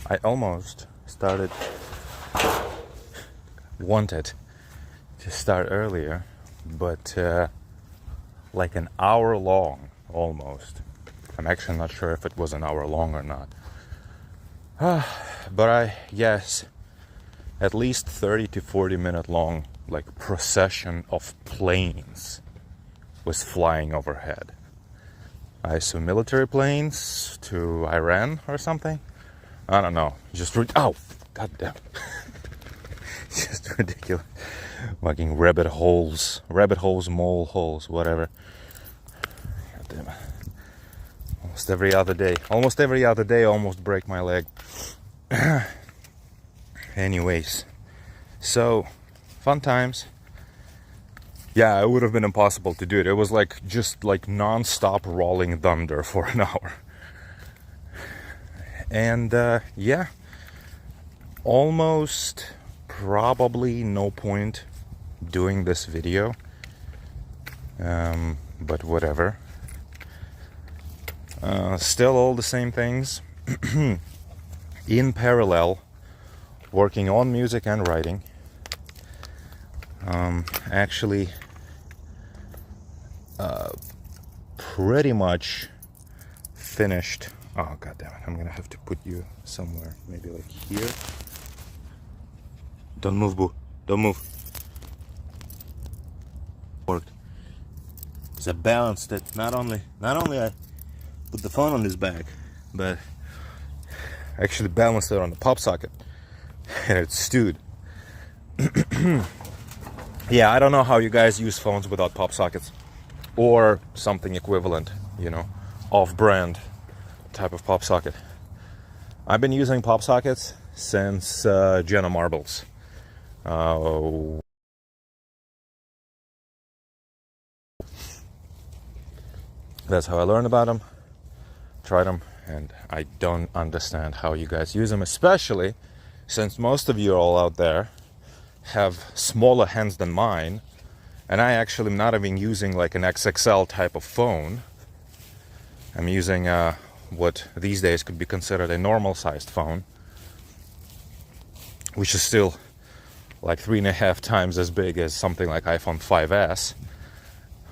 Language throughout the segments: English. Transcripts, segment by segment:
I almost wanted to start earlier, but like an hour long almost. I'm actually not sure if it was an hour long or not. But yes, at least 30 to 40 minute long, like, procession of planes was flying overhead. I assume military planes to Iran or something. I don't know. Oh, god damn. Just ridiculous. Fucking rabbit holes, mole holes, whatever. God damn it. Almost every other day, almost break my leg. Anyways, so fun times. Yeah, it would have been impossible to do it. It was just non-stop rolling thunder for an hour. And yeah, almost probably no point doing this video. But whatever. Still all the same things. In parallel, working on music and writing. Actually, pretty much finished. Oh god damn it, I'm gonna have to put you somewhere, maybe like here. Don't move, boo, don't move. Worked. It's a balance that not only I put the phone on his back, but I actually balanced it on the pop socket, and it stood. Yeah, I don't know how you guys use phones without pop sockets, or something equivalent, off-brand type of pop socket. I've been using pop sockets since Jenna Marbles. That's how I learned about them, tried them, and I don't understand how you guys use them, especially since most of you all out there have smaller hands than mine, and I actually am not even using like an XXL type of phone. I'm using what these days could be considered a normal sized phone, which is still like 3.5 times as big as something like iPhone 5S,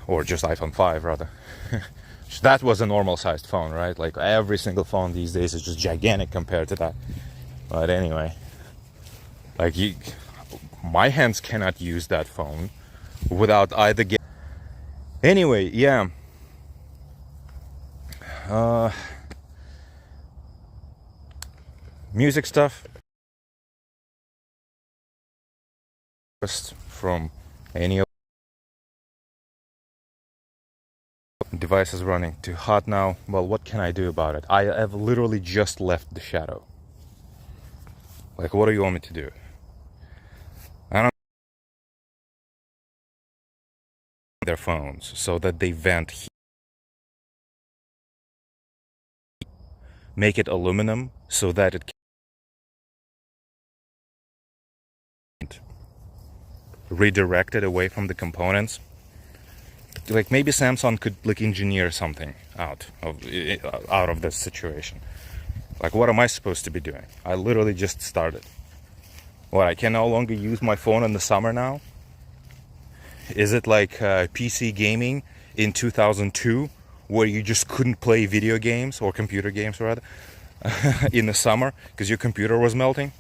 or just iPhone 5 rather. That was a normal sized phone, right? Like every single phone these days is just gigantic compared to that. But anyway, my hands cannot use that phone without either anyway, yeah. Music stuff. From any of devices running to hot now. Well, what can I do about it? I have literally just left the shadow. Like, what do you want me to do? I don't their phones so that they vent heat. Make it aluminum so that it can't redirect it away from the components. Like, maybe Samsung could engineer something out of this situation. Like, what am I supposed to be doing? I literally just started. What, I can no longer use my phone in the summer now? Is it like PC gaming in 2002, where you just couldn't play video games, or computer games rather, in the summer because your computer was melting?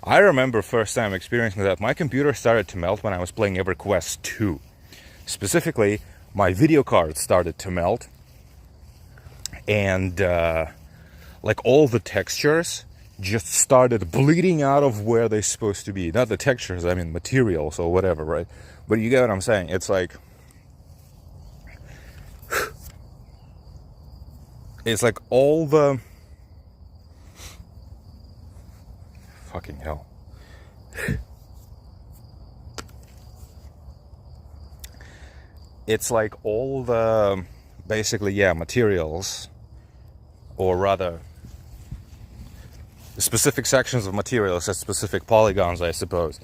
I remember first time experiencing that. My computer started to melt when I was playing EverQuest 2. Specifically, my video card started to melt, and like all the textures just started bleeding out of where they're supposed to be. Not the textures, I mean materials or whatever, right? But you get what I'm saying. It's like all the fucking hell. It's like all the basically, materials, or rather specific sections of materials at specific polygons, I suppose,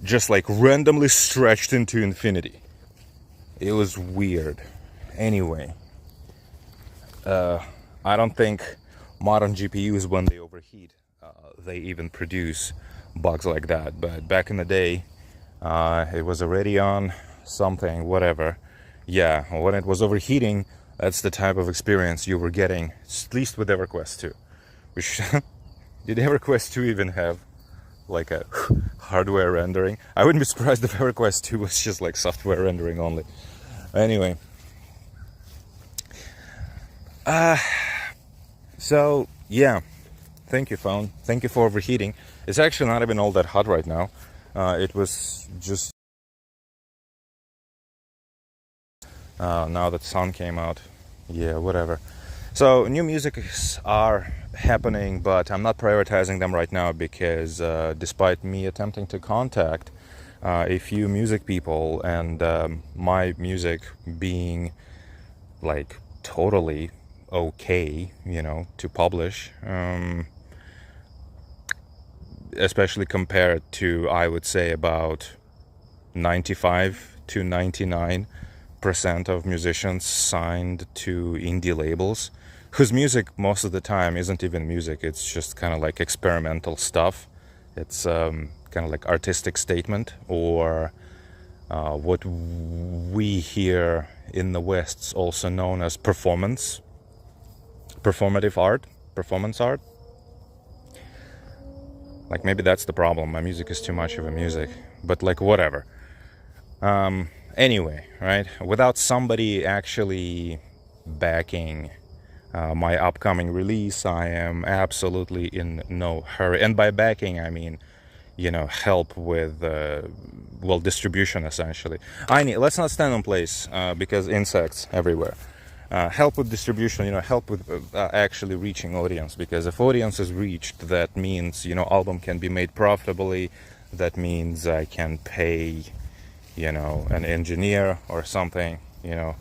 just like randomly stretched into infinity. It was weird. Anyway, I don't think modern GPUs, when they overheat, they even produce bugs like that. But back in the day, it was a Radeon something, whatever. Yeah, when it was overheating, that's the type of experience you were getting, at least with EverQuest 2. Which did EverQuest 2 even have like a hardware rendering? I wouldn't be surprised if EverQuest 2 was just like software rendering only. Anyway, so yeah, thank you, phone. Thank you for overheating. It's actually not even all that hot right now. It was just now that sun came out. Yeah, whatever. So new musics are happening, but I'm not prioritizing them right now because despite me attempting to contact a few music people and my music being like totally okay, you know, to publish, especially compared to, I would say, about 95 to 99% of musicians signed to indie labels, whose music most of the time isn't even music. It's just kind of like experimental stuff. It's kind of like artistic statement, or what we here in the West also known as performance, performative art, performance art. Like maybe that's the problem. My music is too much of a music, but like whatever. Anyway, right? Without somebody actually backing my upcoming release, I am absolutely in no hurry. And by backing, I mean, you know, help with, well, distribution essentially. Let's not stand in place because insects everywhere. Help with distribution, you know, help with actually reaching audience, because if audience is reached, that means, you know, album can be made profitably. That means I can pay, you know, an engineer or something, you know.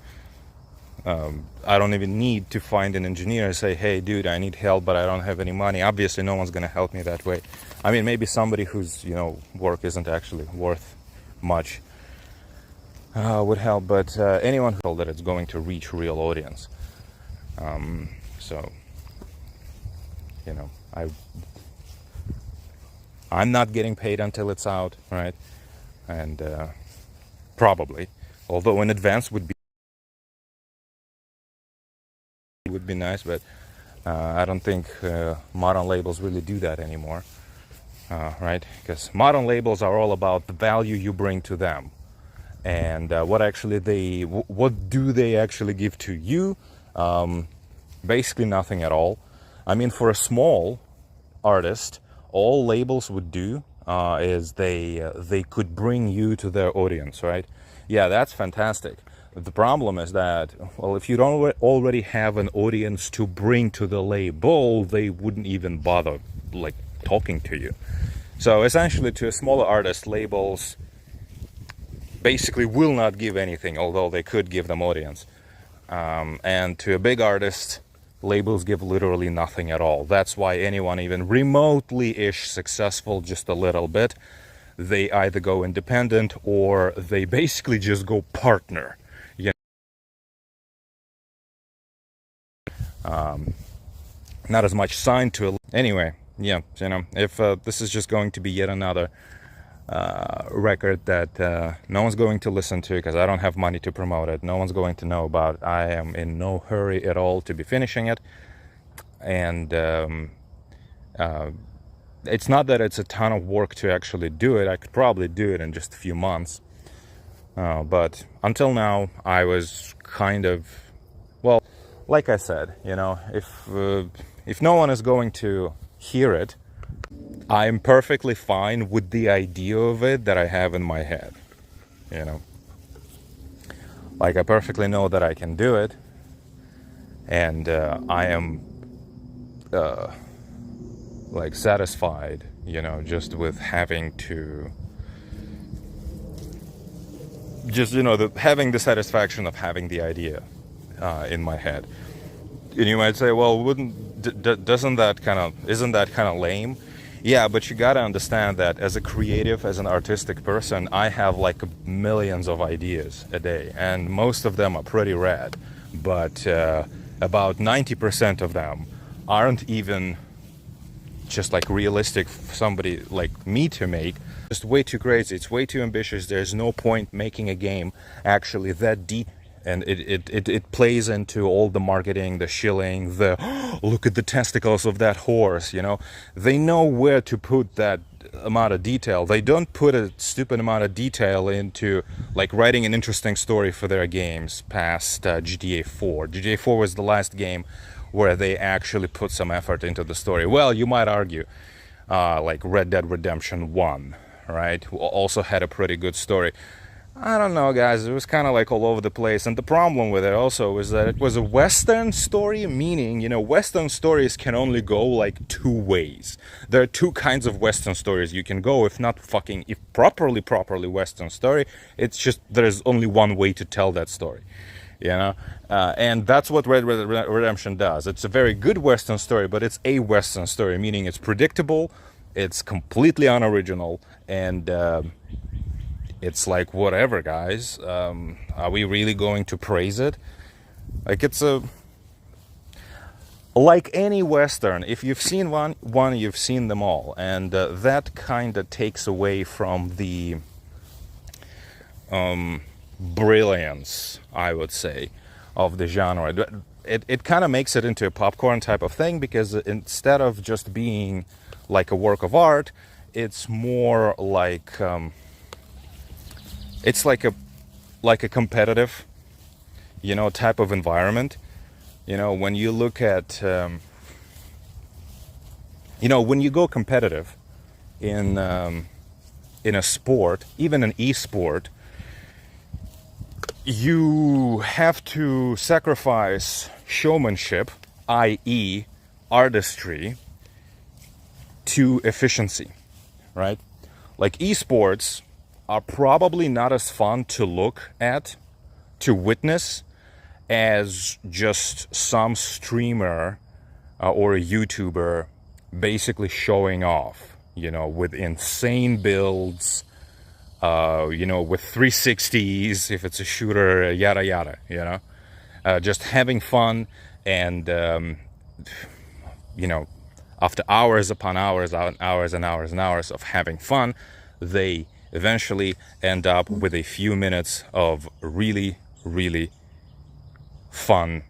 I don't even need to find an engineer and say, hey dude, I need help but I don't have any money. Obviously no one's gonna help me that way. I mean, maybe somebody whose, you know, work isn't actually worth much would help, but anyone who told that it's going to reach real audience. So, you know, I'm not getting paid until it's out, right? And probably, although in advance would be nice, but I don't think modern labels really do that anymore, right? Because modern labels are all about the value you bring to them, and what do they actually give to you? Basically nothing at all. I mean, for a small artist, all labels would do is they could bring you to their audience, right? Yeah, that's fantastic. The problem is that, well, if you don't already have an audience to bring to the label, they wouldn't even bother like talking to you. So essentially, to a smaller artist, labels basically will not give anything, although they could give them audience. And to a big artist, labels give literally nothing at all. That's why anyone even remotely-ish successful just a little bit, they either go independent or they basically just go partner. You know? Not as much signed to a... Anyway, yeah, you know, if this is just going to be yet another record that no one's going to listen to because I don't have money to promote it, no one's going to know about. I am in no hurry at all to be finishing it, and it's not that it's a ton of work to actually do it. I could probably do it in just a few months, but until now I was kind of, well, like I said, you know, if no one is going to hear it, I'm perfectly fine with the idea of it that I have in my head, you know. Like, I perfectly know that I can do it, and I am like satisfied, you know, just with having to, just, you know, having the satisfaction of having the idea in my head. And you might say, well, isn't that kind of lame? Yeah, but you gotta understand that as a creative, as an artistic person, I have like millions of ideas a day, and most of them are pretty rad, but about 90% of them aren't even just like realistic for somebody like me to make. Just way too crazy. It's way too ambitious. There's no point making a game actually that deep. And it plays into all the marketing, the shilling, the look at the testicles of that horse, you know. They know where to put that amount of detail. They don't put a stupid amount of detail into like writing an interesting story for their games past GTA 4. GTA 4 was the last game where they actually put some effort into the story. Well, you might argue like Red Dead Redemption 1, right? Also had a pretty good story. I don't know, guys, it was kind of like all over the place. And the problem with it also was that it was a Western story, meaning, you know, Western stories can only go like two ways. There are two kinds of Western stories you can go. If properly Western story, it's just there's only one way to tell that story, you know. And that's what Red Dead Redemption does. It's a very good Western story, but it's a Western story, meaning it's predictable, it's completely unoriginal, and it's like, whatever, guys. Are we really going to praise it? Like, it's like any Western. If you've seen one, you've seen them all. And that kind of takes away from the brilliance, I would say, of the genre. It kind of makes it into a popcorn type of thing, because instead of just being like a work of art, it's more like... it's like a competitive, you know, type of environment. You know, when you look at, you know, when you go competitive in a sport, even an e-sport, you have to sacrifice showmanship, i.e. artistry, to efficiency, right? Like esports are probably not as fun to look at, to witness, as just some streamer or a YouTuber basically showing off, you know, with insane builds, you know, with 360s, if it's a shooter, yada yada, you know, just having fun. And, you know, after hours upon hours and hours and hours and hours of having fun, they eventually end up with a few minutes of really, really fun,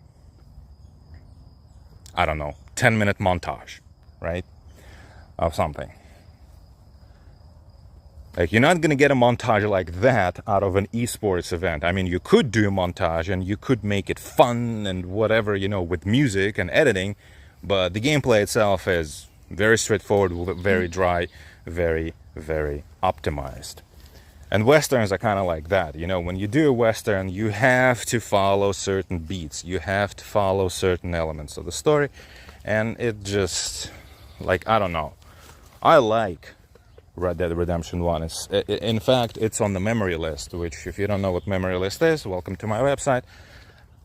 I don't know, 10-minute montage, right? Of something. Like, you're not going to get a montage like that out of an esports event. I mean, you could do a montage and you could make it fun and whatever, you know, with music and editing, but the gameplay itself is very straightforward, very dry, very, very optimized. And westerns are kind of like that. You know, when you do a western, you have to follow certain beats, you have to follow certain elements of the story, and it just, like, I don't know. I like Red Dead Redemption 1. In fact, it's on the memory list, which, if you don't know what memory list is, welcome to my website.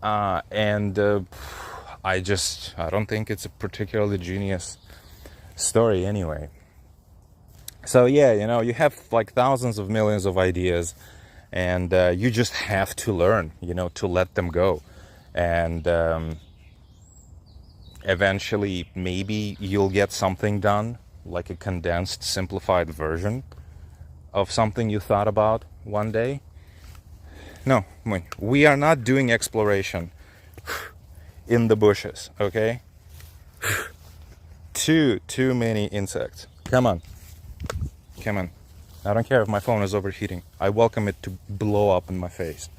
I don't think it's a particularly genius story anyway. So yeah, you know, you have like thousands of millions of ideas, and you just have to learn, you know, to let them go. And eventually, maybe you'll get something done, like a condensed, simplified version of something you thought about one day. No, we are not doing exploration in the bushes, okay? Too many insects. Come on. Come on. I don't care if my phone is overheating. I welcome it to blow up in my face.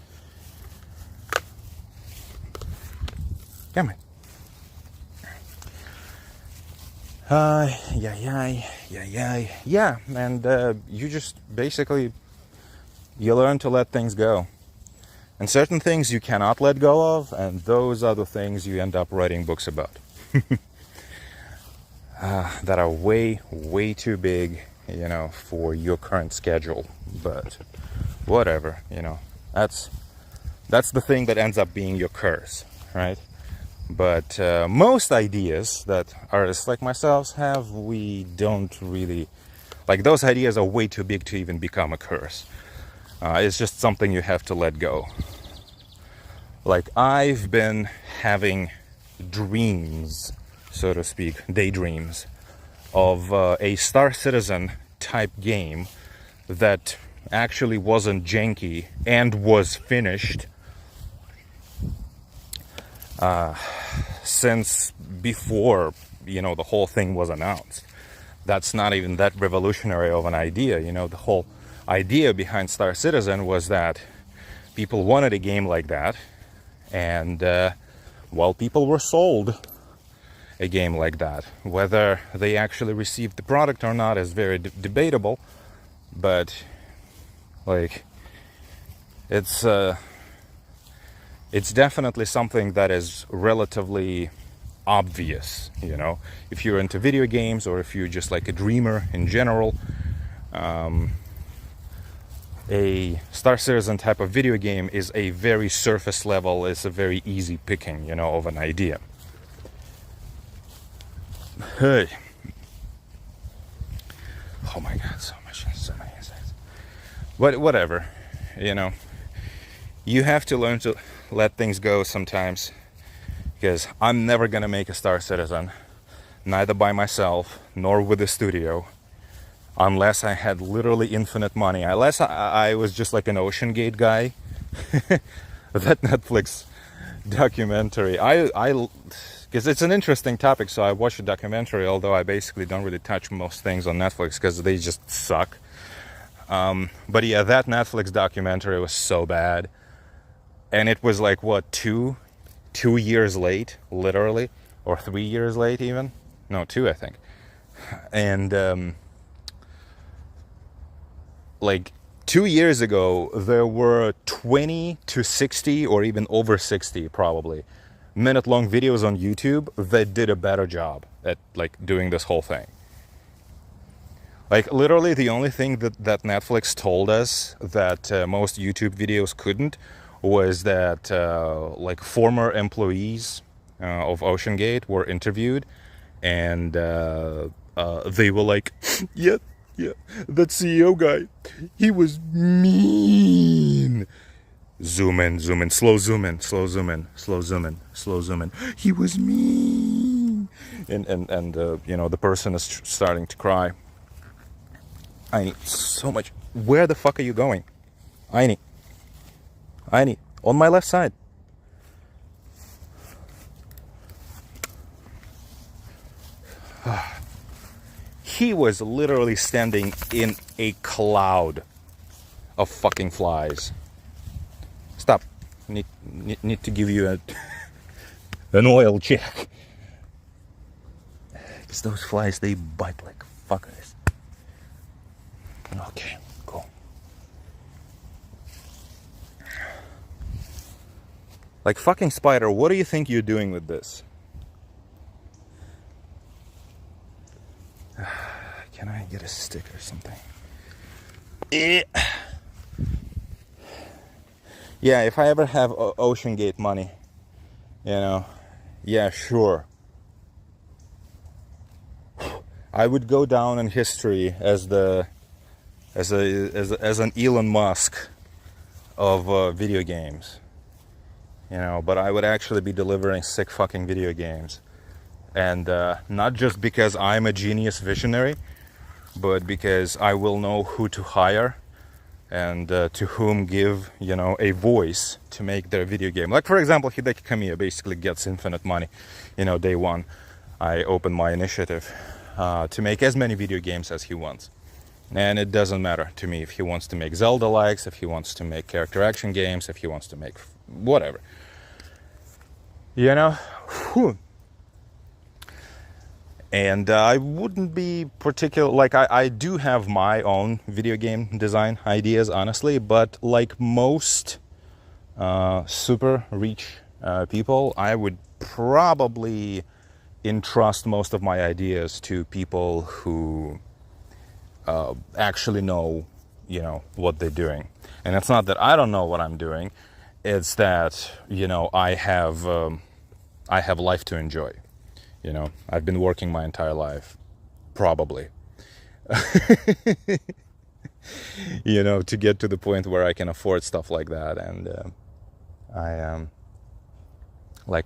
Come on. Yeah, and you just basically, you learn to let things go. And certain things you cannot let go of, and those are the things you end up writing books about. That are way, way too big, you know, for your current schedule. But whatever, you know, that's the thing that ends up being your curse, right? But most ideas that artists like myself have, we don't really, like, those ideas are way too big to even become a curse. It's just something you have to let go. Like, I've been having dreams so to speak, daydreams of a Star Citizen type game that actually wasn't janky and was finished since before, the whole thing was announced. That's not even that revolutionary of an idea. The whole idea behind Star Citizen was that people wanted a game like that, and people were sold a game like that. Whether they actually received the product or not is very debatable, but it's definitely something that is relatively obvious. If you're into video games, or if you're just like a dreamer in general, a Star Citizen type of video game is a very surface level, it's a very easy picking, of an idea. Hey. Oh my god, so many insects. But whatever, you have to learn to let things go sometimes, because I'm never gonna make a Star Citizen, neither by myself nor with a studio, unless I had literally infinite money, unless I was just like an Ocean Gate guy. That Netflix documentary, because it's an interesting topic, so I watched a documentary, although I basically don't really touch most things on Netflix because they just suck. But yeah, that Netflix documentary was so bad, and it was like, what, two years late, literally, or 3 years late even? No, 2, I think. And 2 years ago, there were 20 to 60, or even over 60 probably, minute-long videos on YouTube that did a better job at doing this whole thing. Literally, the only thing that Netflix told us that most YouTube videos couldn't was that former employees of Ocean Gate were interviewed, and they were like, yeah, that CEO guy, he was mean. Zoom in, slow zoom in. He was mean. And the person is starting to cry. I need so much. Where the fuck are you going? I need. On my left side. He was literally standing in a cloud of fucking flies. Stop. Need to give you an oil check. Because those flies, they bite like fuckers. Okay, cool. Fucking spider, what do you think you're doing with this? Can I get a stick or something? Yeah, if I ever have Ocean Gate money, yeah, sure. I would go down in history as an Elon Musk of video games, but I would actually be delivering sick fucking video games, and not just because I'm a genius visionary, but because I will know who to hire and to whom give, a voice to make their video game. For example, Hideki Kamiya basically gets infinite money, day one. I open my initiative to make as many video games as he wants. And it doesn't matter to me if he wants to make Zelda-likes, if he wants to make character action games, if he wants to make whatever. Whew. And I wouldn't be particular, I do have my own video game design ideas, honestly, but like most super rich people, I would probably entrust most of my ideas to people who actually know, what they're doing. And it's not that I don't know what I'm doing, it's that, I have life to enjoy. I've been working my entire life, probably, to get to the point where I can afford stuff like that. And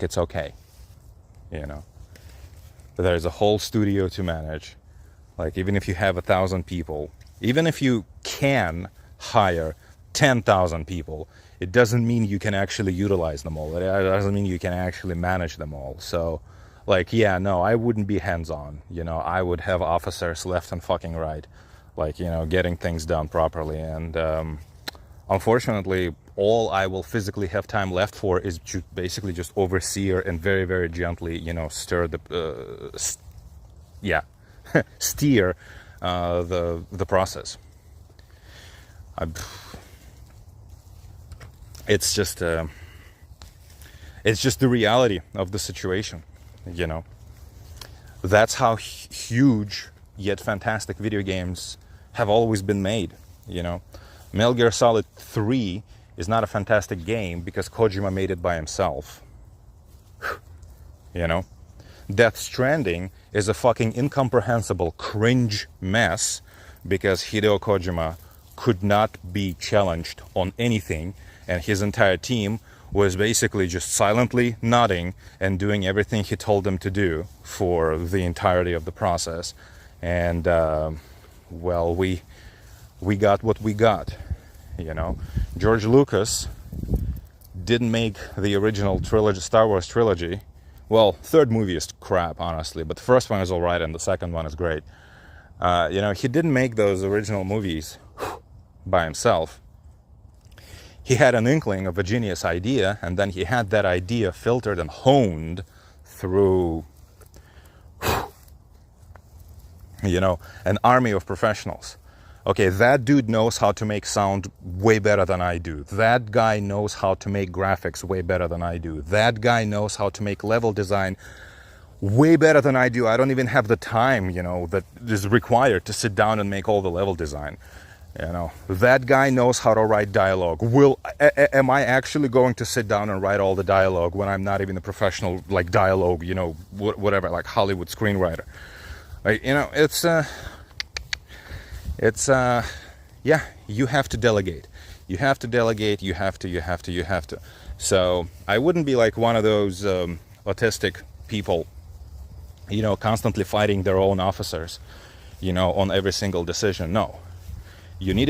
it's okay, There's a whole studio to manage. Like, even if you have 1,000 people, even if you can hire 10,000 people, it doesn't mean you can actually utilize them all. It doesn't mean you can actually manage them all. So, like, yeah, no, I wouldn't be hands-on. You know, I would have officers left and fucking right, like, you know, getting things done properly. And unfortunately, all I will physically have time left for is to basically just oversee and very, very gently, you know, stir the, steer the process. It's just the reality of the situation, you know. That's how huge yet fantastic video games have always been made, you know. Metal Gear Solid 3 is not a fantastic game because Kojima made it by himself, you know. Death Stranding is a fucking incomprehensible cringe mess because Hideo Kojima could not be challenged on anything, and his entire team was basically just silently nodding and doing everything he told them to do for the entirety of the process. And well, we got what we got, you know. George Lucas didn't make the original trilogy, Star Wars trilogy. Well, third movie is crap, honestly, but the first one is all right and the second one is great. You know, he didn't make those original movies by himself. He had an inkling of a genius idea, and then he had that idea filtered and honed through, you know, an army of professionals. Okay, that dude knows how to make sound way better than I do. That guy knows how to make graphics way better than I do. That guy knows how to make level design way better than I do. I don't even have the time, you know, that is required to sit down and make all the level design. You know, that guy knows how to write dialogue. Am I actually going to sit down and write all the dialogue when I'm not even a professional, like, dialogue, you know, whatever, like Hollywood screenwriter? Like, you know, yeah, you have to delegate. You have to delegate, you have to. So I wouldn't be like one of those autistic people, you know, constantly fighting their own officers, you know, on every single decision. No. You need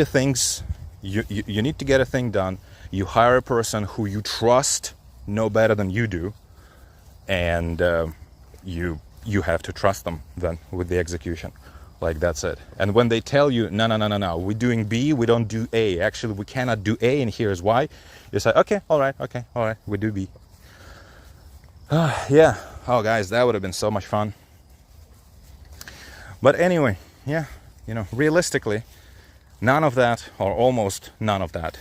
you need to get a thing done. You hire a person who you trust know better than you do, and you have to trust them then with the execution. Like, that's it. And when they tell you, no, we're doing B, we don't do A. Actually, we cannot do A, and here's why. You say, okay, all right, we do B. Yeah. Oh, guys, that would have been so much fun. But anyway, yeah, you know, realistically, none of that, or almost none of that,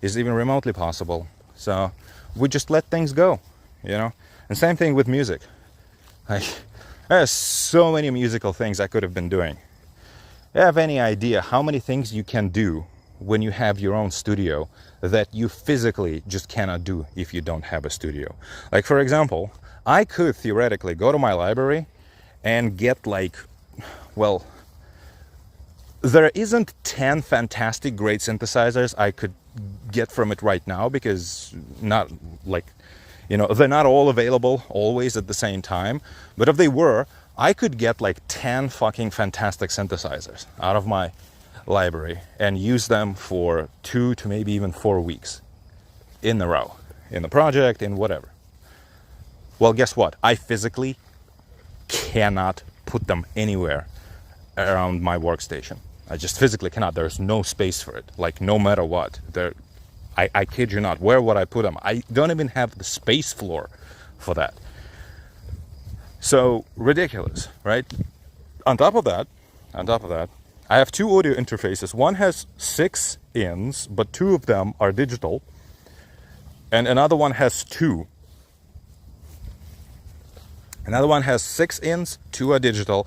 is even remotely possible. So we just let things go, you know. And same thing with music. Like, there's so many musical things I could have been doing. You have any idea how many things you can do when you have your own studio that you physically just cannot do if you don't have a studio? Like, for example, I could theoretically go to my library and get, like, well, there isn't 10 fantastic great synthesizers I could get from it right now, because not, like, you know, they're not all available always at the same time. But if they were, I could get like 10 fucking fantastic synthesizers out of my library and use them for 2 to maybe even 4 weeks in a row, in the project, in whatever. Well, guess what? I physically cannot put them anywhere around my workstation. I just physically cannot. There's no space for it, like, no matter what. I kid you not. Where would I put them? I don't even have the space floor for that. So ridiculous, right? On top of that, I have 2 audio interfaces. One has 6 ins, but 2 of them are digital, and another one has 2. Another one has 6 ins, 2 are digital.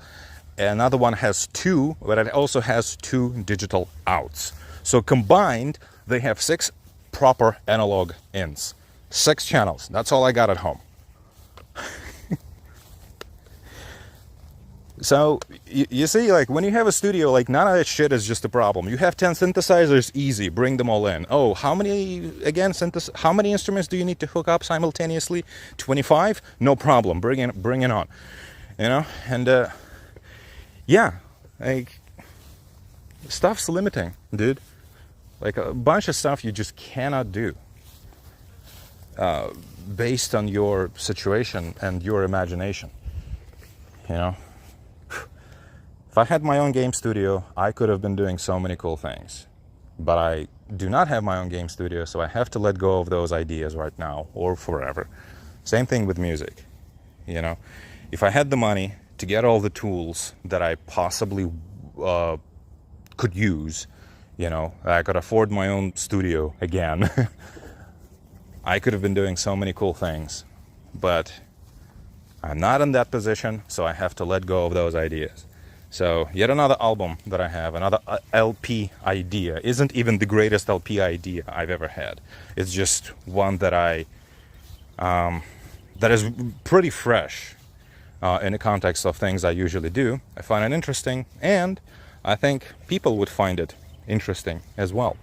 Another one has 2, but it also has 2 digital outs. So combined, they have 6 proper analog ins. 6 channels. That's all I got at home. So, you see, like, when you have a studio, like, none of that shit is just a problem. You have 10 synthesizers, easy, bring them all in. Oh, how many instruments do you need to hook up simultaneously? 25? No problem, bring it on. you know, and yeah, like, stuff's limiting, dude. Like, a bunch of stuff you just cannot do based on your situation and your imagination, you know. If I had my own game studio, I could have been doing so many cool things. But I do not have my own game studio, so I have to let go of those ideas right now or forever. Same thing with music, you know. If I had the money to get all the tools that I possibly could use, you know, I could afford my own studio again, I could have been doing so many cool things. But I'm not in that position, so I have to let go of those ideas. So yet another album that I have, another LP idea, isn't even the greatest LP idea I've ever had. It's just one that that is pretty fresh in the context of things I usually do. I find it interesting, and I think people would find it interesting as well.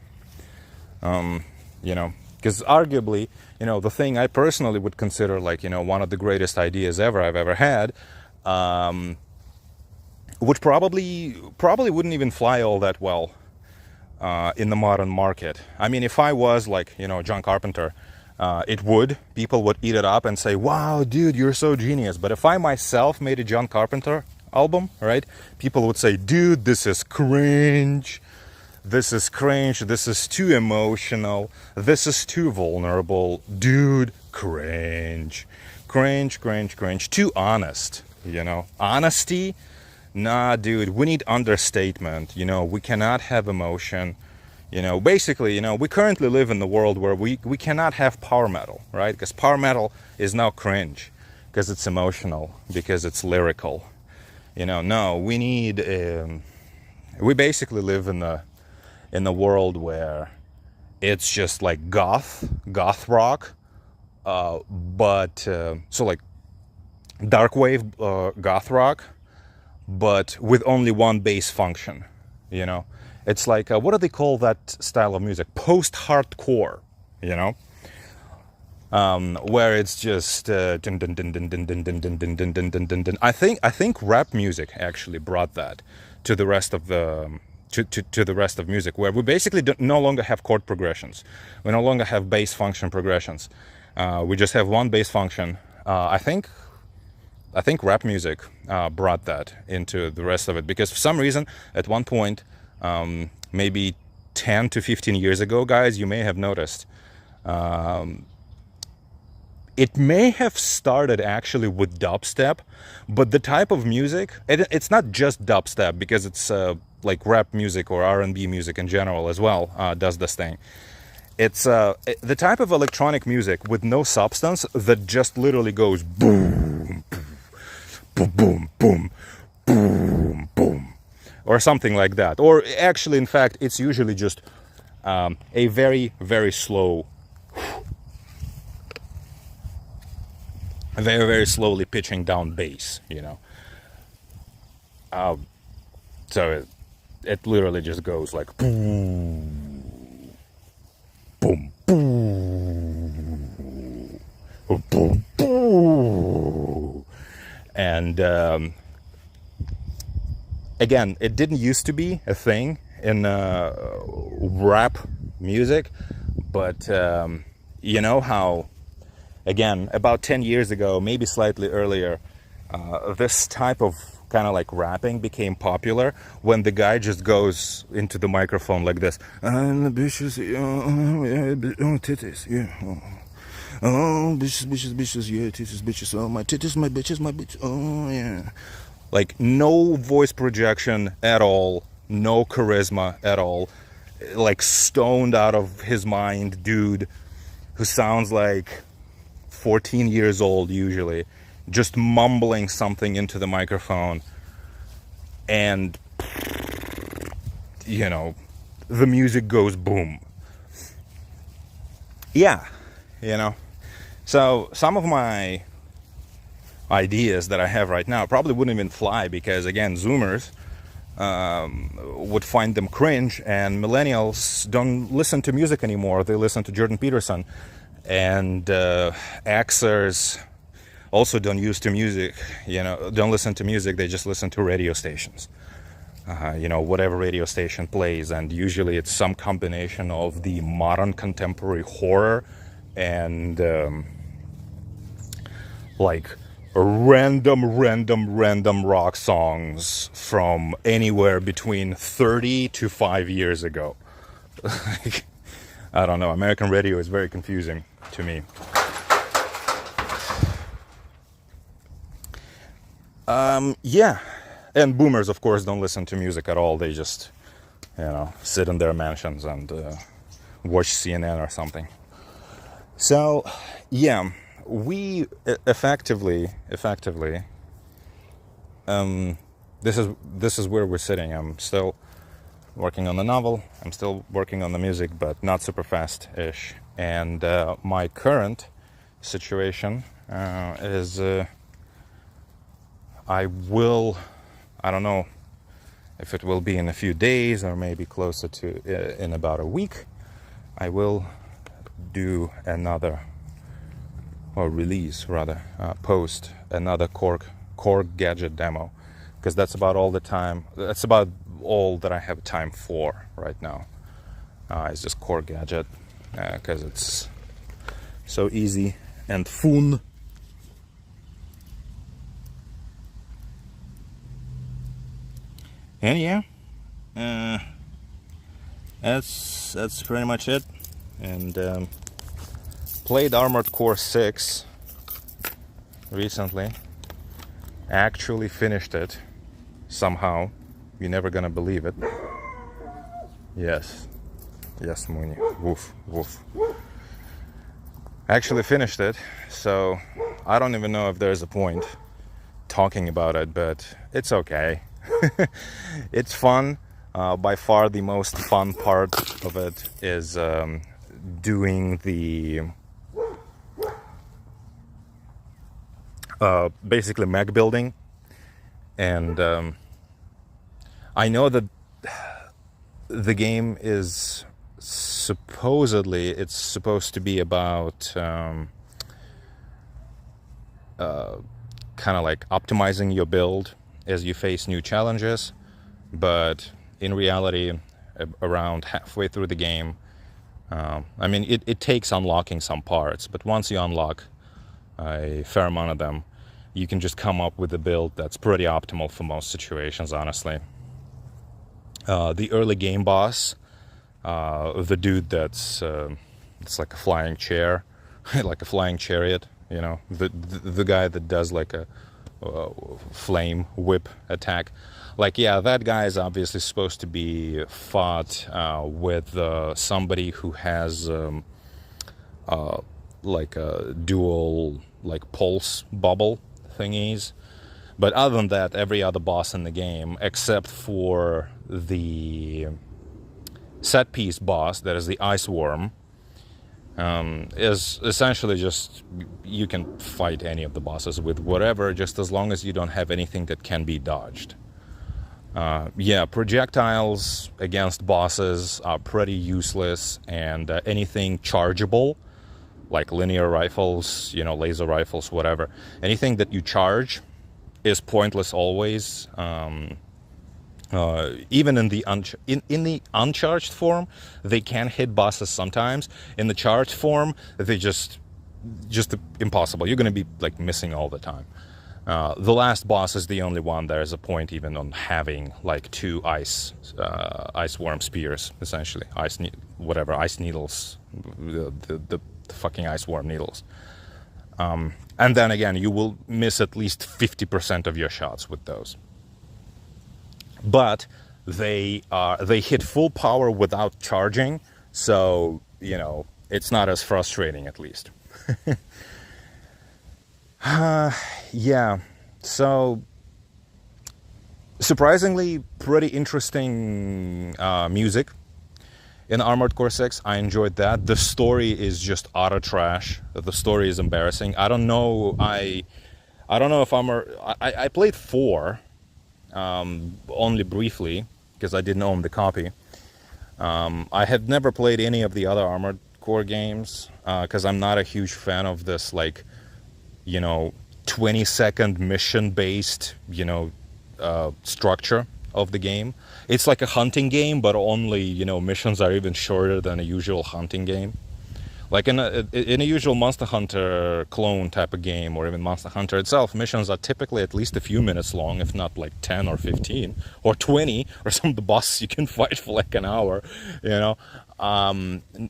You know, because arguably, you know, the thing I personally would consider, like, you know, one of the greatest ideas I've ever had, which probably wouldn't even fly all that well in the modern market. I mean, if I was like, you know, John Carpenter, it would. People would eat it up and say, wow, dude, you're so genius. But if I myself made a John Carpenter album, right, people would say, dude, this is cringe. This is cringe. This is too emotional. This is too vulnerable. Dude, cringe. Cringe, cringe, cringe. Too honest, you know. Honesty? Nah, dude, we need understatement. You know, we cannot have emotion. You know, basically, you know, we currently live in the world where we cannot have power metal, right? Because power metal is now cringe, because it's emotional, because it's lyrical. You know, no, we need, we basically live in the world where it's just like goth rock, but, so like dark wave goth rock, but with only one bass function, you know. It's like, what do they call that style of music? Post-hardcore, you know, where it's just dun dun dun dun dun dun dun dun dun dun dun dun dun. I think rap music actually brought that to the rest of the to the rest of music, where we basically no longer have chord progressions. We no longer have bass function progressions. We just have one bass function. I think rap music brought that into the rest of it, because for some reason, at one point, maybe 10 to 15 years ago, guys, you may have noticed, it may have started actually with dubstep, but the type of music, it's not just dubstep, because it's like rap music or R&B music in general as well does this thing. It's the type of electronic music with no substance that just literally goes boom, boom, boom, boom, boom, boom, or something like that. Or actually, in fact, it's usually just a very, very slow, very, very slowly pitching down bass, you know. So it literally just goes like boom, boom, boom, boom, boom. And again, it didn't used to be a thing in rap music, but you know how, again, about 10 years ago, maybe slightly earlier, this type of kind of like rapping became popular when the guy just goes into the microphone like this. And the bitches, titties, yeah. Oh, bitches, yeah, titties, bitches, oh, my titties, my bitch, oh, yeah. Like, no voice projection at all, no charisma at all. Like, stoned out of his mind dude who sounds like 14 years old usually, just mumbling something into the microphone, and, you know, the music goes boom. Yeah, you know. So some of my ideas that I have right now probably wouldn't even fly, because, again, Zoomers would find them cringe, and millennials don't listen to music anymore. They listen to Jordan Peterson, and Xers also don't use to music, don't listen to music, they just listen to radio stations. Whatever radio station plays, and usually it's some combination of the modern contemporary horror and like random rock songs from anywhere between 30 to 5 years ago. Like, I don't know, American radio is very confusing to me. Yeah, and boomers, of course, don't listen to music at all. They just, sit in their mansions and watch CNN or something. So, yeah, we effectively, this is where we're sitting. I'm still working on the novel. I'm still working on the music, but not super fast-ish. And my current situation is I don't know if it will be in a few days or maybe closer to in about a week, I will do another, or release rather, post another core gadget demo, because that's about all that I have time for right now. It's just core gadget, because it's so easy and fun. And yeah, that's pretty much it. And played Armored Core 6 recently. Actually finished it somehow. You're never gonna believe it. Yes, Mooney. Woof, woof. Actually finished it, so I don't even know if there's a point talking about it, but it's okay. It's fun. By far the most fun part of it is doing the basically mech building. And I know that the game is it's supposed to be about kind of like optimizing your build as you face new challenges, but in reality, around halfway through the game, it takes unlocking some parts, but once you unlock a fair amount of them, you can just come up with a build that's pretty optimal for most situations, honestly. The early game boss, the dude that's it's like a flying chair, like a flying chariot, the guy that does like a flame whip attack, that guy is obviously supposed to be fought with somebody who has like a dual pulse bubble thingies. But other than that, every other boss in the game, except for the set piece boss, that is the ice worm, is essentially just, you can fight any of the bosses with whatever, just as long as you don't have anything that can be dodged. Projectiles against bosses are pretty useless, and anything chargeable, like linear rifles, laser rifles, whatever, anything that you charge is pointless always. Even in the uncharged form, they can hit bosses sometimes. In the charged form, they just impossible. You're going to be missing all the time. The last boss is the only one there is a point even on having two ice worm spears, essentially ice needles, the fucking ice worm needles. And then again, you will miss at least 50% of your shots with those. But they hit full power without charging, so it's not as frustrating, at least. So surprisingly pretty interesting music in Armored Core 6. I enjoyed that. The story is just utter trash. The story is embarrassing. I don't know. I don't know if I played 4. Only briefly, because I didn't own the copy. I had never played any of the other Armored Core games, because I'm not a huge fan of this, 20-second mission-based, structure of the game. It's like a hunting game, but only, missions are even shorter than a usual hunting game. Like in a usual Monster Hunter clone type of game, or even Monster Hunter itself, missions are typically at least a few minutes long, if not like 10 or 15 or 20, or some of the bosses you can fight for like an hour,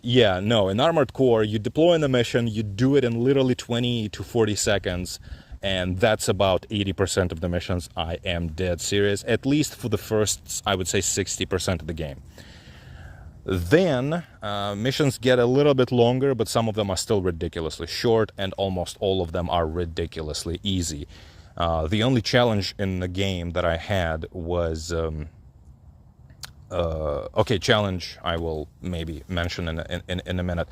Yeah, no, in Armored Core, you deploy in the mission, you do it in literally 20 to 40 seconds, and that's about 80% of the missions. I am dead serious, at least for the first, I would say, 60% of the game. Then missions get a little bit longer, but some of them are still ridiculously short, and almost all of them are ridiculously easy. The only challenge in the game that I had was challenge I will maybe mention in a minute.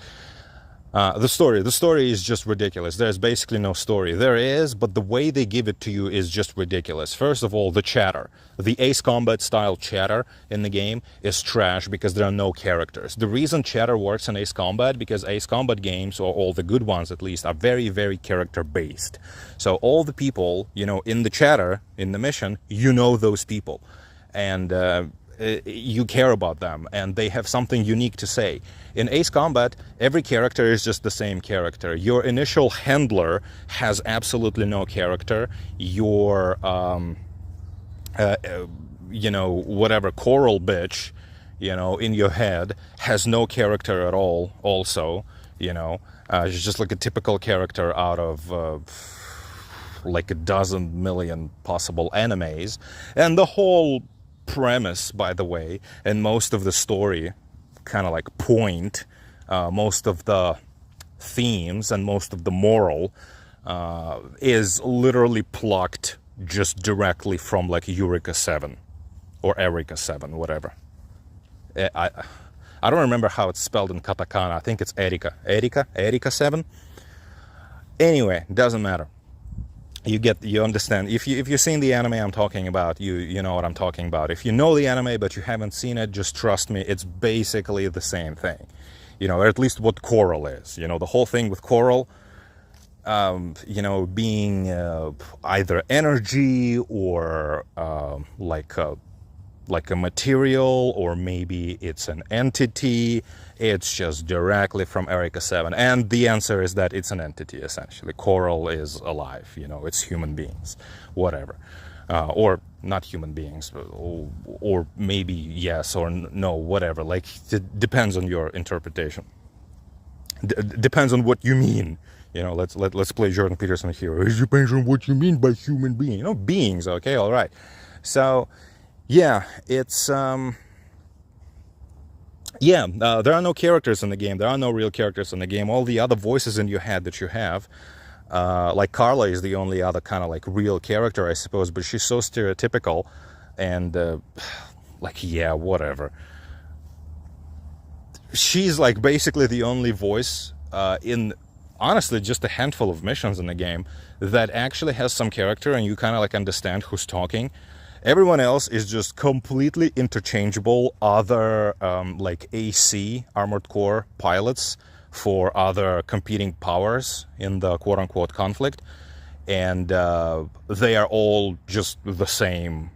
The story is just ridiculous. There's basically no story. There is, but the way they give it to you is just ridiculous. First of all, the chatter. The Ace Combat style chatter in the game is trash because there are no characters. The reason chatter works in Ace Combat, because Ace Combat games, or all the good ones at least, are very, very character based. So all the people, in the chatter, in the mission, those people. And you care about them, and they have something unique to say. In Ace Combat, every character is just the same character. Your initial handler has absolutely no character. Your, whatever coral bitch, in your head has no character at all. Also, it's just like a typical character out of like a dozen million possible animes, and the whole premise, by the way, and most of the story kind of like point, most of the themes and most of the moral is literally plucked just directly from like Eureka 7 or Erika 7, whatever. I don't remember how it's spelled in katakana. I think it's Erika 7. Anyway, doesn't matter. You understand. If you've seen the anime I'm talking about, you know what I'm talking about. If you know the anime but you haven't seen it, just trust me, it's basically the same thing. Or at least what Coral is. The whole thing with Coral, being either energy or like a material, or maybe it's an entity. It's just directly from Erika 7. And the answer is that it's an entity, essentially. Coral is alive, it's human beings, whatever. Or not human beings, or maybe yes or no, whatever. Like, it depends on your interpretation. Depends on what you mean. Let's play Jordan Peterson here. It depends on what you mean by human being. Beings, okay, all right. So, yeah, it's... there are no characters in the game. There are no real characters in the game. All the other voices in your head that you have, like Carla is the only other kind of like real character, I suppose, but she's so stereotypical and whatever. She's like basically the only voice in, honestly, just a handful of missions in the game that actually has some character and you kind of like understand who's talking. Everyone else is just completely interchangeable other like AC, Armored Core pilots for other competing powers in the quote-unquote conflict. And they are all just the same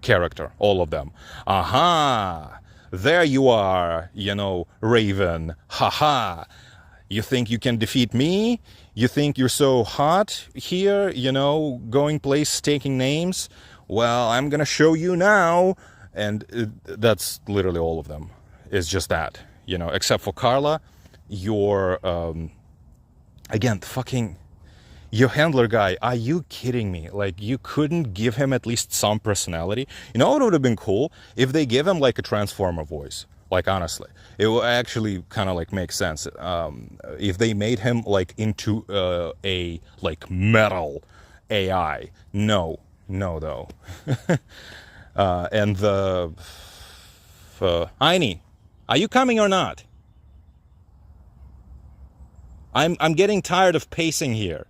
character, all of them. Aha! There you are, Raven. Haha! You think you can defeat me? You think you're so hot here, going places, taking names? Well, I'm gonna show you now. And that's literally all of them. It's just that, except for Carla, your, again, your handler guy, are you kidding me? Like, you couldn't give him at least some personality? What would have been cool? If they give him like a Transformer voice. Like, honestly, it will actually kind of like make sense. If they made him like into a like metal AI. No though. And the Heine, are you coming or not? I'm getting tired of pacing here.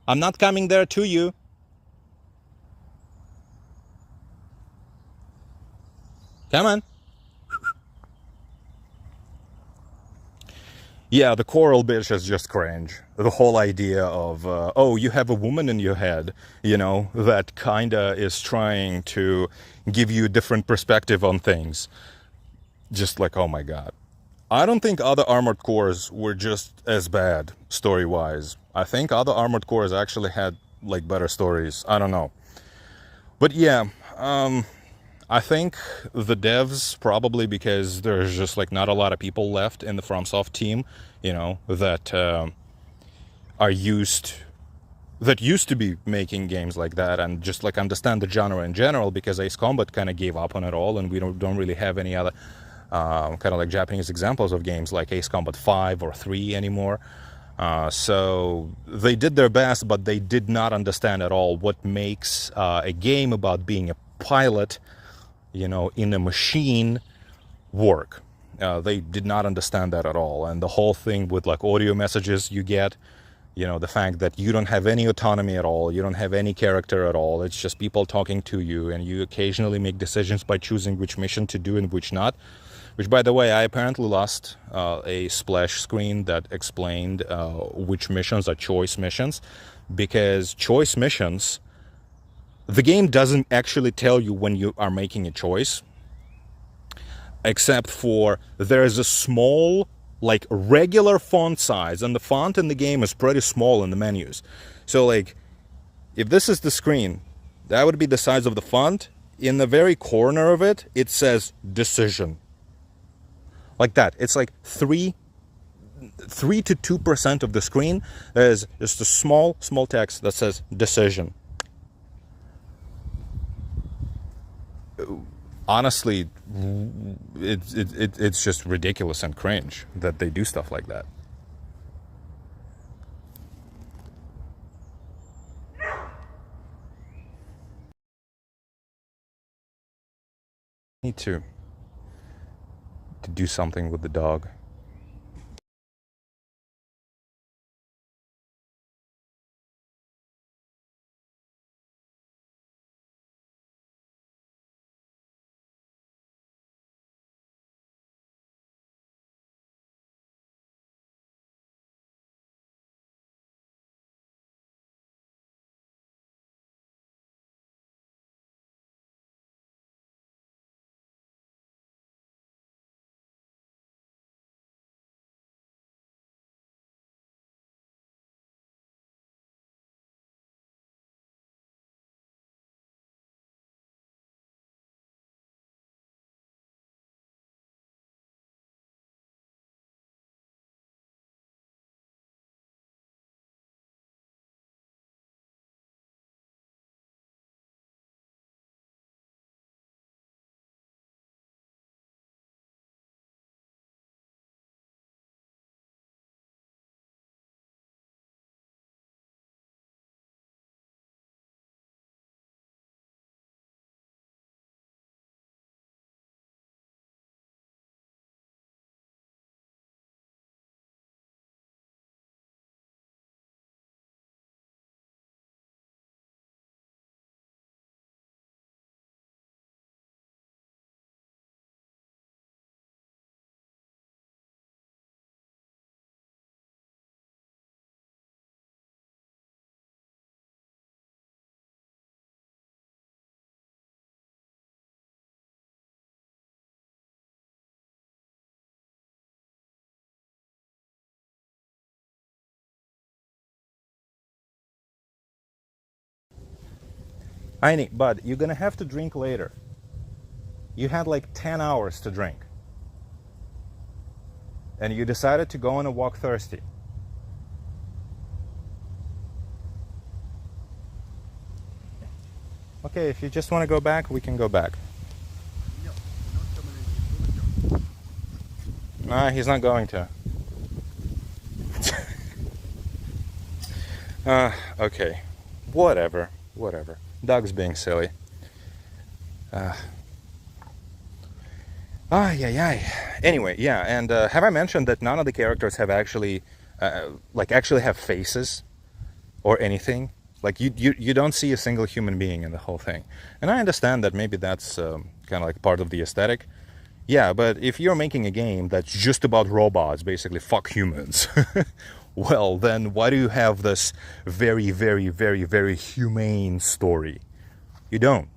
I'm not coming there to you. Come on. Yeah, the coral bitch is just cringe. The whole idea of, oh, you have a woman in your head, you know, that kinda is trying to give you a different perspective on things. Just like, oh my god. I don't think other Armored Cores were just as bad, story-wise. I think other Armored Cores actually had, like, better stories. I don't know. But yeah, I think the devs, probably because there's just like not a lot of people left in the FromSoft team, you know, that used to be making games like that and just like understand the genre in general, because Ace Combat kind of gave up on it all, and we don't really have any other kind of like Japanese examples of games like Ace Combat 5 or 3 anymore. So they did their best, but they did not understand at all what makes a game about being a pilot, you know, in a machine work. They did not understand that at all. And the whole thing with like audio messages you get, you know, the fact that you don't have any autonomy at all, you don't have any character at all, it's just people talking to you, and you occasionally make decisions by choosing which mission to do and which not. Which, by the way, I apparently lost a splash screen that explained which missions are choice missions, because choice missions, the game doesn't actually tell you when you are making a choice, except for there's a small, like, regular font size, and the font in the game is pretty small in the menus. So, like, if this is the screen, that would be the size of the font. In the very corner of it, it says decision. Like that. It's like 3 to 2% of the screen. There's just a small text that says decision. Honestly, it's just ridiculous and cringe that they do stuff like that. Need to do something with the dog. Heini, bud, you're gonna have to drink later. You had like 10 hours to drink. And you decided to go on a walk thirsty. Okay, if you just want to go back, we can go back. Nah, he's not going to. Okay. Whatever. Dog's being silly. Anyway, yeah, and have I mentioned that none of the characters have actually have faces or anything? Like you don't see a single human being in the whole thing. And I understand that maybe that's kind of like part of the aesthetic, Yeah, but if you're making a game that's just about robots, basically fuck humans, well, then why do you have this very, very, very, very humane story? You don't.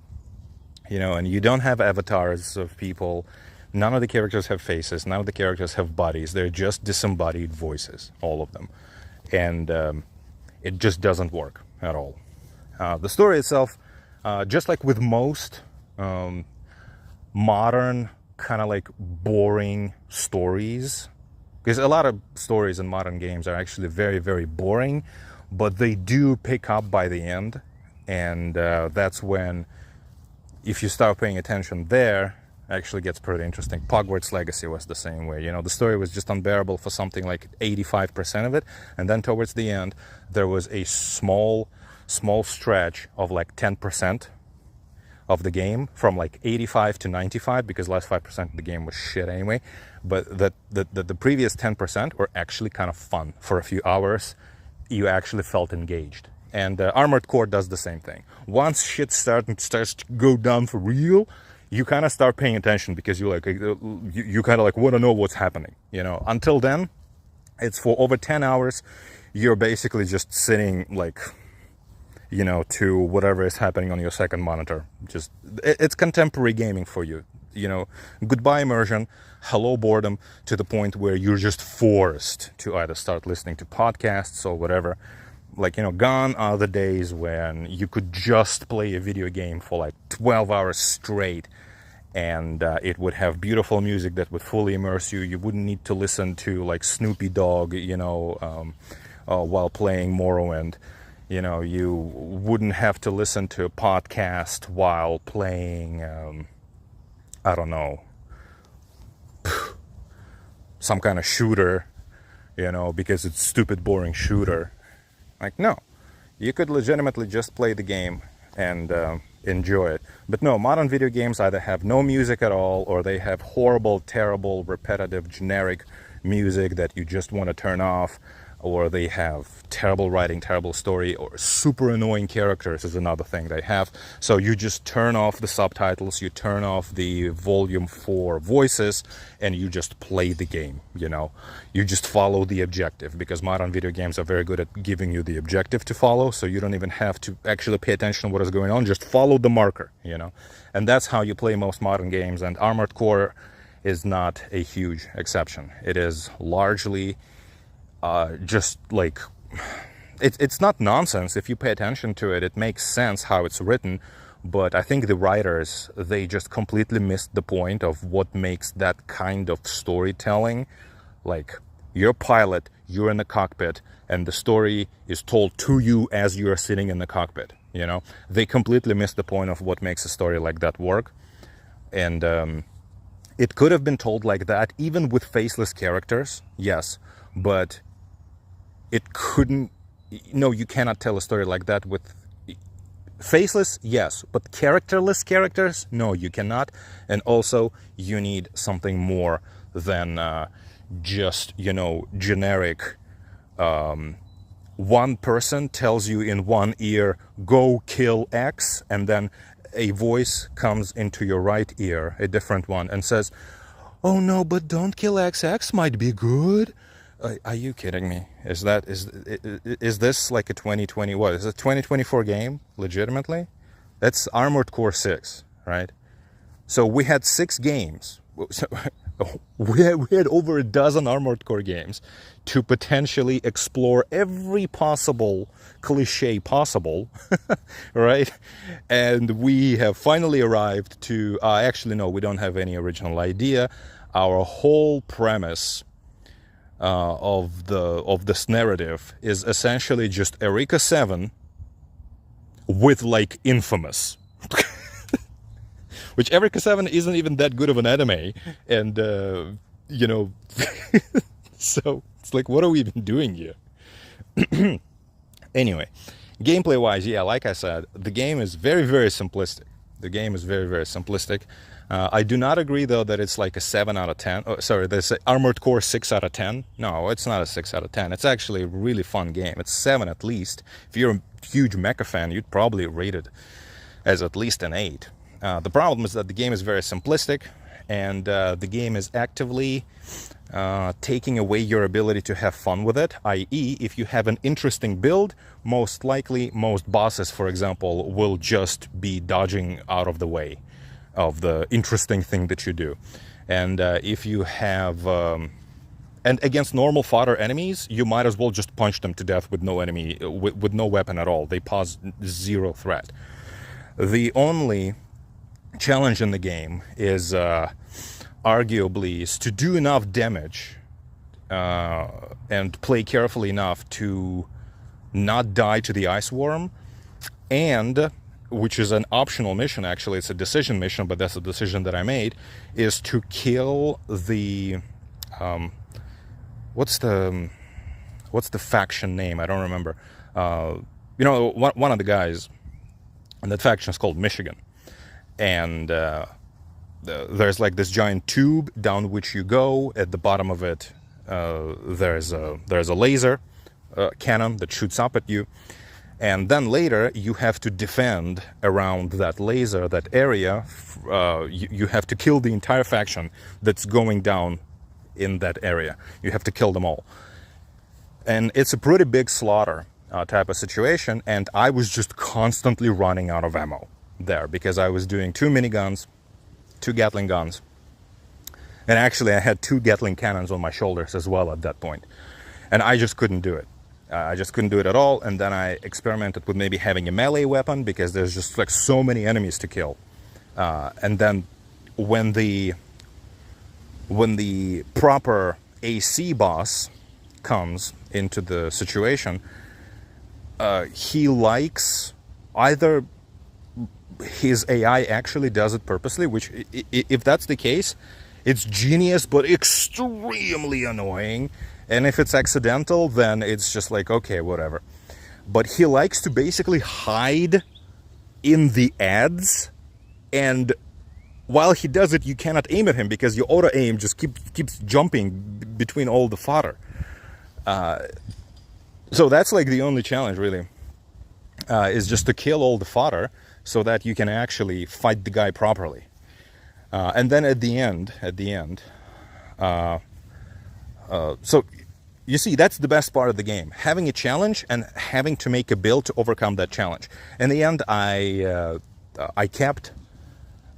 And you don't have avatars of people. None of the characters have faces. None of the characters have bodies. They're just disembodied voices, all of them. And it just doesn't work at all. The story itself, just like with most modern, kind of like boring stories, because a lot of stories in modern games are actually very, very boring, but they do pick up by the end. And that's when, if you start paying attention there, actually gets pretty interesting. Hogwarts Legacy was the same way. The story was just unbearable for something like 85% of it, and then towards the end, there was a small stretch of like 10% of the game, from like 85 to 95, because the last 5% of the game was shit anyway. But the previous 10% were actually kind of fun. For a few hours, you actually felt engaged. And Armored Core does the same thing. Once shit starts to go down for real, you kind of start paying attention, because you kind of like want to know what's happening. Until then, it's for over 10 hours. You're basically just sitting like, to whatever is happening on your second monitor. It's contemporary gaming for you. Goodbye immersion, hello boredom, to the point where you're just forced to either start listening to podcasts or whatever. Gone are the days when you could just play a video game for like 12 hours straight, and it would have beautiful music that would fully immerse you. You wouldn't need to listen to like Snoopy Dogg, while playing Morrowind. You wouldn't have to listen to a podcast while playing, I don't know, some kind of shooter, because it's stupid, boring shooter. No, you could legitimately just play the game and enjoy it. But no, modern video games either have no music at all, or they have horrible, terrible, repetitive, generic music that you just want to turn off, or they have terrible writing, terrible story, or super annoying characters is another thing they have. So you just turn off the subtitles, you turn off the volume for voices, and you just play the game, You just follow the objective, because modern video games are very good at giving you the objective to follow, so you don't even have to actually pay attention to what is going on, just follow the marker, And that's how you play most modern games, and Armored Core is not a huge exception. It is largely just like, it's not nonsense. If you pay attention to it, it makes sense how it's written, but I think the writers, they just completely missed the point of what makes that kind of storytelling. Like, you're a pilot, you're in the cockpit, and the story is told to you as you're sitting in the cockpit, They completely missed the point of what makes a story like that work. And it could have been told like that, even with faceless characters, yes, but it couldn't. No, you cannot tell a story like that with faceless, yes, but characterless characters, no, you cannot. And also, you need something more than just, generic. One person tells you in one ear, go kill X, and then a voice comes into your right ear, a different one, and says, oh no, but don't kill X, X might be good. Are you kidding me? Is this like a 2020, what, is it a 2024 game, legitimately? That's Armored Core 6, right? So we had 6 games. We had over a dozen Armored Core games to potentially explore every possible cliche possible, right? And we have finally arrived to, actually, no, we don't have any original idea. Our whole premise of this narrative is essentially just Eureka 7 with like Infamous. Which Eureka 7 isn't even that good of an anime, and so it's like, what are we even doing here? Anyway, gameplay wise, yeah, like I said, the game is very, very simplistic. I do not agree, though, that it's like a 7 out of 10. Oh, sorry, there's Armored Core 6 out of 10. No, it's not a 6 out of 10. It's actually a really fun game. It's 7 at least. If you're a huge mecha fan, you'd probably rate it as at least an 8. The problem is that the game is very simplistic, and the game is actively taking away your ability to have fun with it, i.e. if you have an interesting build, most likely most bosses, for example, will just be dodging out of the way of the interesting thing that you do. And if you have and against normal fodder enemies, you might as well just punch them to death with no enemy, with no weapon at all. They pose zero threat. The only challenge in the game is arguably is to do enough damage and play carefully enough to not die to the ice worm, and which is an optional mission, actually it's a decision mission, but that's a decision that I made, is to kill the what's the faction name? I don't remember. You know, one of the guys, and that faction is called Michigan, and there's like this giant tube down which you go. At the bottom of it, there's a laser cannon that shoots up at you, and then later you have to defend around that laser, that area. You have to kill the entire faction that's going down in that area. You have to kill them all, and it's a pretty big slaughter type of situation. And I was just constantly running out of ammo there because I was doing 2 miniguns, 2 Gatling guns, and actually I had 2 Gatling cannons on my shoulders as well at that point, and I just couldn't do it. I just couldn't do it at all. And then I experimented with maybe having a melee weapon because there's just like so many enemies to kill. And then when the proper AC boss comes into the situation, he likes either his AI actually does it purposely, which if that's the case, it's genius but extremely annoying. And if it's accidental, then it's just like, okay, whatever. But he likes to basically hide in the ads, and while he does it, you cannot aim at him because your auto aim just keeps jumping between all the fodder. So that's like the only challenge really, is just to kill all the fodder so that you can actually fight the guy properly. And then at the end, so you see, that's the best part of the game, having a challenge and having to make a build to overcome that challenge. In the end, I kept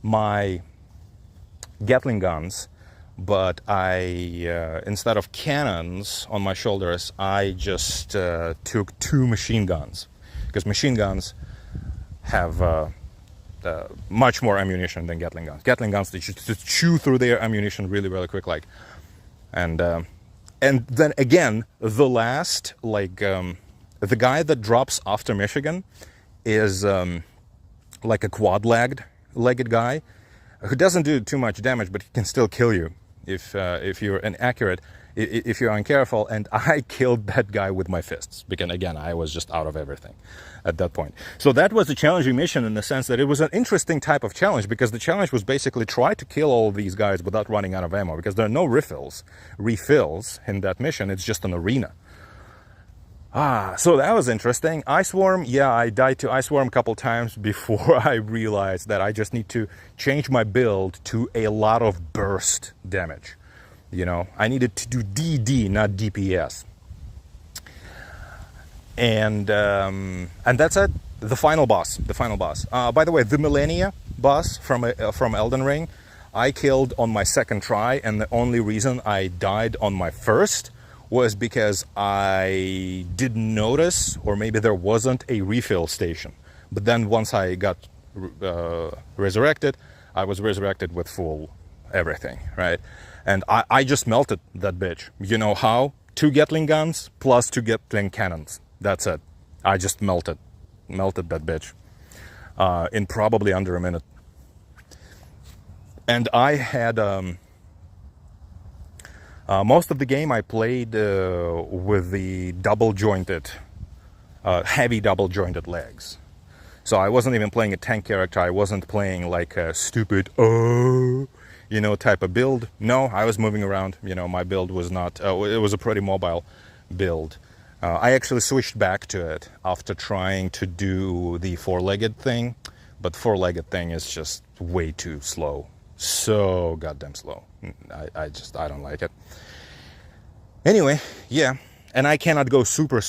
my Gatling guns, but I instead of cannons on my shoulders, I just took 2 machine guns, because machine guns have much more ammunition than Gatling guns. Gatling guns, they just chew through their ammunition really, really quick, like. And then again, the last, like, the guy that drops after Michigan is like a quad-legged guy who doesn't do too much damage, but he can still kill you if you're inaccurate, if you're uncareful. And I killed that guy with my fists because, again, I was just out of everything at that point. So that was a challenging mission in the sense that it was an interesting type of challenge, because the challenge was basically try to kill all these guys without running out of ammo, because there are no refills in that mission. It's just an arena. So that was interesting. Ice Worm, yeah, I died to Ice Worm a couple times before I realized that I just need to change my build to a lot of burst damage. You know, I needed to do DD, not DPS. And that's it. The final boss. By the way, the Millennia boss from Elden Ring, I killed on my second try, and the only reason I died on my first was because I didn't notice, or maybe there wasn't a refill station. But then once I got resurrected, I was resurrected with full everything, right? And I just melted that bitch. You know how? 2 Gatling guns plus 2 Gatling cannons. That's it. I just melted that bitch in probably under a minute. And I had most of the game I played with the heavy double jointed legs. So I wasn't even playing a tank character. I wasn't playing like a stupid type of build. No, I was moving around. You know, my build was not. It was a pretty mobile build. I actually switched back to it after trying to do the 4-legged thing, but 4-legged thing is just way too slow so goddamn slow. I don't like it. Anyway, yeah. And I cannot go super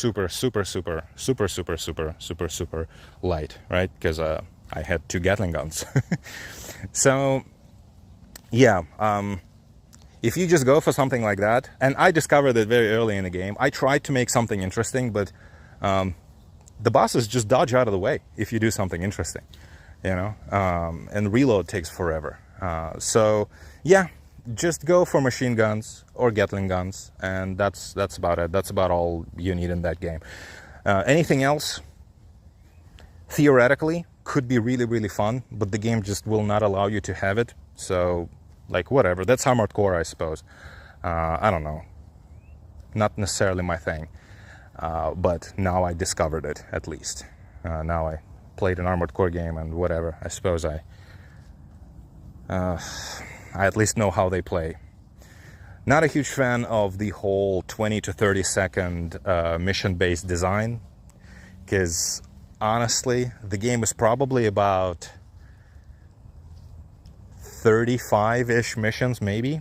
light, right? Because I had 2 Gatling guns. So, yeah. If you just go for something like that, and I discovered it very early in the game, I tried to make something interesting, but the bosses just dodge out of the way if you do something interesting, you know, and reload takes forever. So, yeah, just go for machine guns or Gatling guns, and that's about it. That's about all you need in that game. Anything else, theoretically, could be really fun, but the game just will not allow you to have it. So, like, whatever. That's Armored Core, I suppose. I don't know. Not necessarily my thing. But now I discovered it, at least. Now I played an Armored Core game and whatever. I suppose I at least know how they play. Not a huge fan of the whole 20 to 30 second mission-based design, because honestly, the game is probably about 35-ish missions, maybe,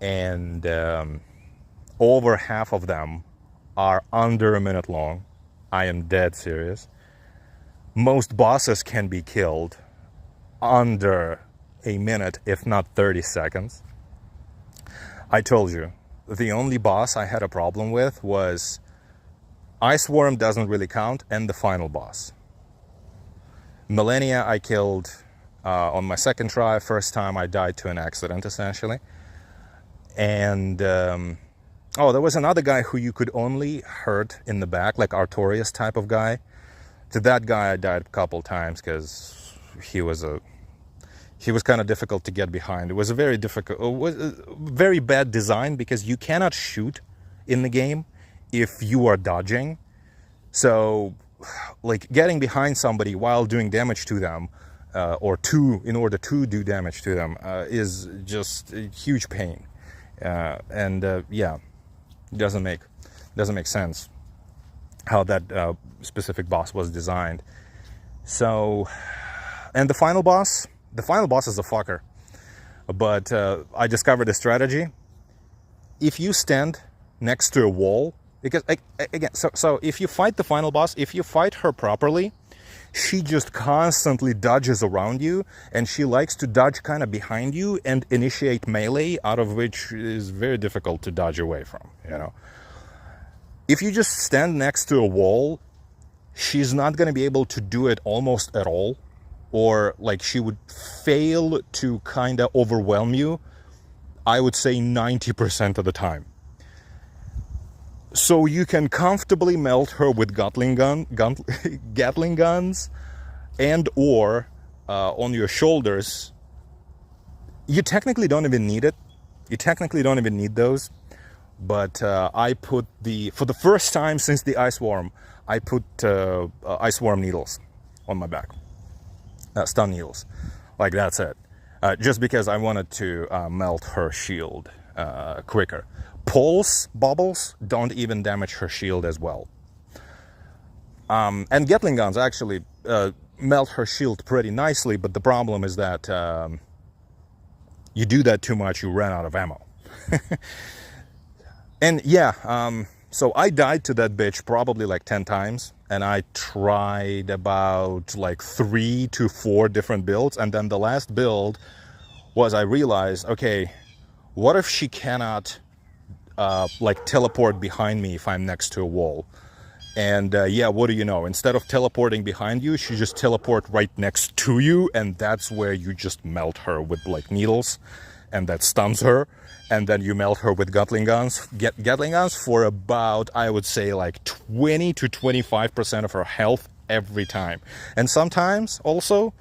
and over half of them are under a minute long. I am dead serious. Most bosses can be killed under a minute, if not 30 seconds. I told you, the only boss I had a problem with was Ice Worm doesn't really count, and the final boss. Millennia I killed on my second try. First time I died to an accident, essentially. And oh, there was another guy who you could only hurt in the back, like Artorias type of guy. To that guy I died a couple times because he was kind of difficult to get behind. It was a very very bad design, because you cannot shoot in the game if you are dodging. So, like, getting behind somebody while doing damage to them, in order to do damage to them, is just a huge pain. Yeah, doesn't make sense how that specific boss was designed. So, and the final boss is a fucker. But I discovered a strategy. If you stand next to a wall, because again, so if you fight the final boss, if you fight her properly, she just constantly dodges around you, and she likes to dodge kind of behind you and initiate melee, out of which is very difficult to dodge away from, you know. If you just stand next to a wall, she's not going to be able to do it almost at all, or like she would fail to kind of overwhelm you, I would say 90% of the time. So you can comfortably melt her with Gatling guns, and or on your shoulders. You technically don't even need it. You technically don't even need those. But I put for the first time since the Ice Worm, I put Ice Worm needles on my back. Stun needles. Like, that's it. Just because I wanted to melt her shield quicker. Pulse bubbles don't even damage her shield as well. And Gatling guns actually melt her shield pretty nicely, but the problem is that you do that too much, you run out of ammo. And yeah, so I died to that bitch probably like 10 times, and I tried about like 3 to 4 different builds, and then the last build was, I realized, okay, what if she cannot like teleport behind me if I'm next to a wall? And yeah, what do you know? Instead of teleporting behind you, she just teleport right next to you, and that's where you just melt her with like needles, and that stuns her. And then you melt her with Gatling guns. Gatling guns for about, I would say, like 20 to 25% of her health every time. And sometimes also,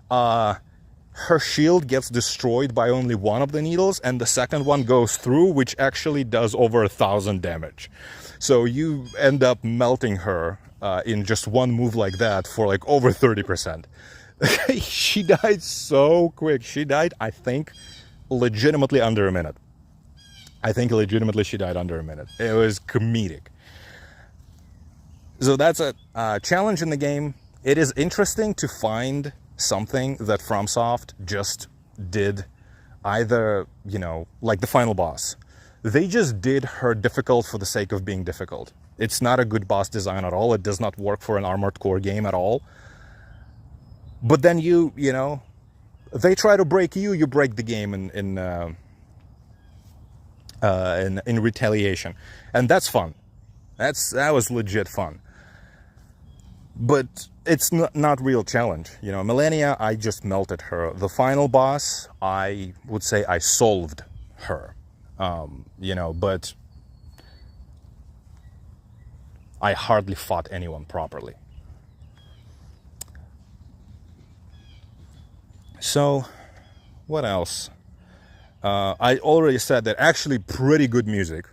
her shield gets destroyed by only one of the needles, and the second one goes through, which actually does over 1,000 damage. So you end up melting her in just one move like that for like over 30%. She died so quick. She died, I think, legitimately under a minute. I think legitimately she died under a minute. It was comedic. So that's a challenge in the game. It is interesting to find something that FromSoft just did either, you know, like the final boss. They just did her difficult for the sake of being difficult. It's not a good boss design at all. It does not work for an Armored Core game at all. But then you know, they try to break you, you break the game in retaliation, and that's fun. That was legit fun. But it's not real challenge. You know, Millennia, I just melted her. The final boss, I would say I solved her. You know, but I hardly fought anyone properly. So, what else? I already said that actually pretty good music.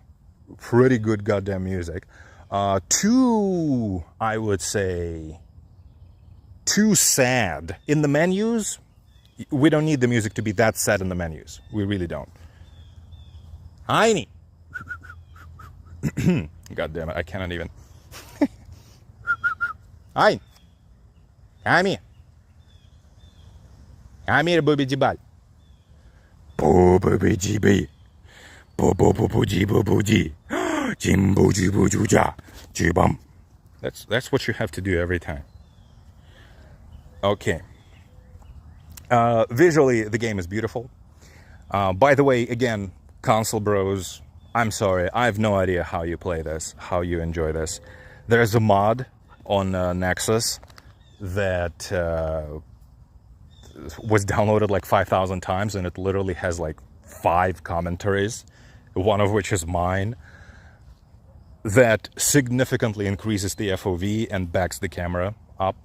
Pretty good goddamn music. I would say, too sad. In the menus, we don't need the music to be that sad in the menus. We really don't. Heine! God damn it, I cannot even. Hein! Come here. Come here, booby jibal. Booby jibi. That's what you have to do every time. Okay. Visually, the game is beautiful. By the way, again, console bros, I'm sorry, I have no idea how you play this, how you enjoy this. There's a mod on Nexus that was downloaded like 5,000 times, and it literally has like 5 commentaries, one of which is mine, that significantly increases the FOV and backs the camera up,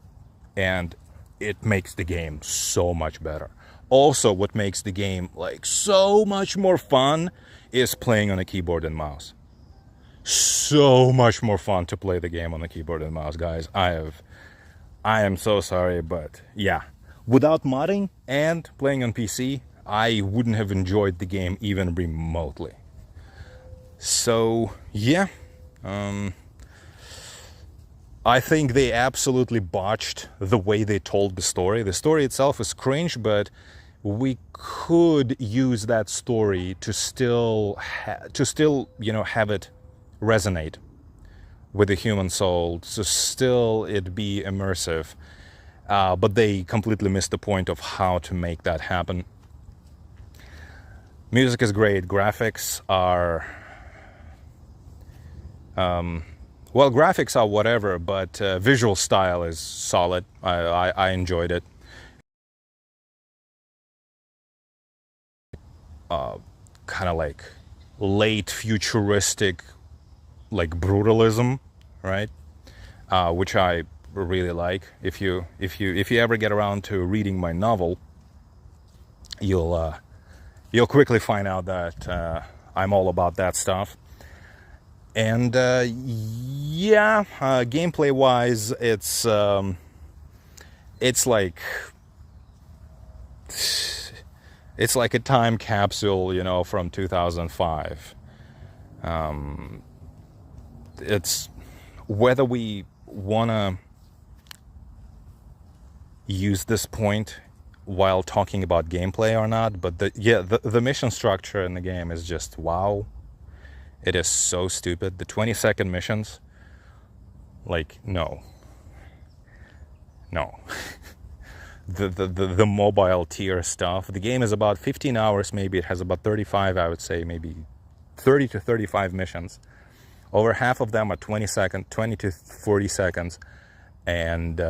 and it makes the game so much better. Also, what makes the game like so much more fun is playing on a keyboard and mouse. So much more fun to play the game on the keyboard and mouse, guys. I am so sorry, but yeah. Without modding and playing on PC, I wouldn't have enjoyed the game even remotely. So, yeah. I think they absolutely botched the way they told the story. The story itself is cringe, but we could use that story to still, you know, have it resonate with the human soul, so still it be immersive. But they completely missed the point of how to make that happen. Music is great. Graphics are... well, graphics are whatever, but visual style is solid. I enjoyed it. Kind of like late futuristic, like brutalism, right? Which I really like. If you ever get around to reading my novel, you'll quickly find out that I'm all about that stuff. And yeah, gameplay wise, it's like a time capsule, you know, from 2005. It's whether we wanna use this point while talking about gameplay or not, but the mission structure in the game is just wow. It is so stupid. The 20-second missions, like, no. The mobile tier stuff. The game is about 15 hours, maybe it has about 35, I would say, maybe 30 to 35 missions. Over half of them are 20 to 40 seconds, and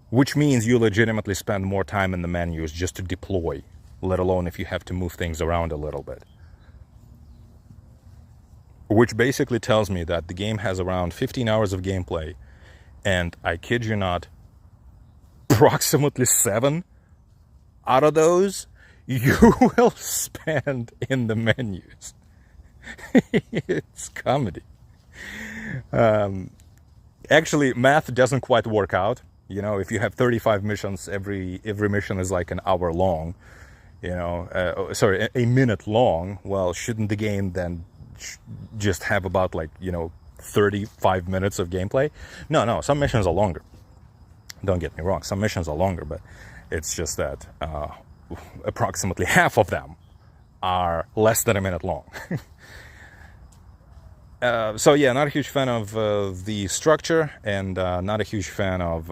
which means you legitimately spend more time in the menus just to deploy, let alone if you have to move things around a little bit. Which basically tells me that the game has around 15 hours of gameplay, and I kid you not, approximately 7 out of those you will spend in the menus. It's comedy. Actually, math doesn't quite work out. You know, if you have 35 missions, every mission is like an hour long, you know, sorry, a minute long. Well, shouldn't the game then just have about, like, you know, 35 minutes of gameplay? No, some missions are longer. Don't get me wrong, some missions are longer, but It's just that approximately half of them are less than a minute long. So yeah, not a huge fan of the structure, and not a huge fan of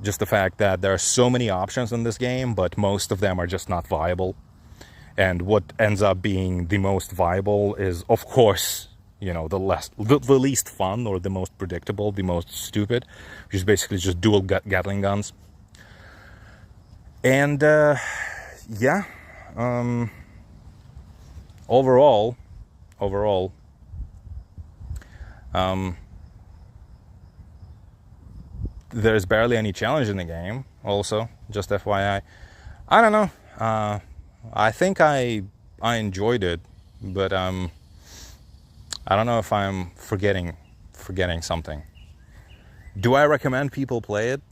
just the fact that there are so many options in this game, but most of them are just not viable. And what ends up being the most viable is, of course, you know, the least fun, or the most predictable, the most stupid, which is basically just dual Gatling guns. And yeah, overall, there's barely any challenge in the game. Also, just FYI, I don't know. I think I enjoyed it, but I don't know if I'm forgetting something. Do I recommend people play it?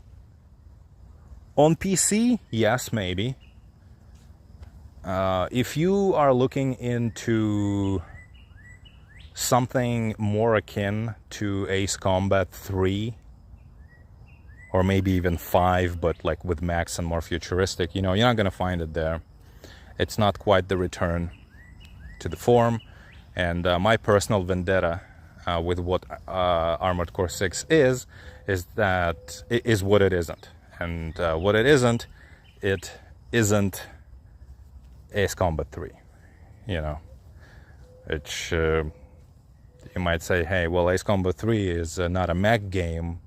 On PC, yes, maybe. If you are looking into something more akin to Ace Combat 3, or maybe even 5, but like with mechs and more futuristic, you know, you're not gonna find it there. It's not quite the return to the form. And my personal vendetta with what Armored Core 6 is that it is what it isn't. And what it isn't Ace Combat 3. You know, it's you might say, hey, well, Ace Combat 3 is not a mech game.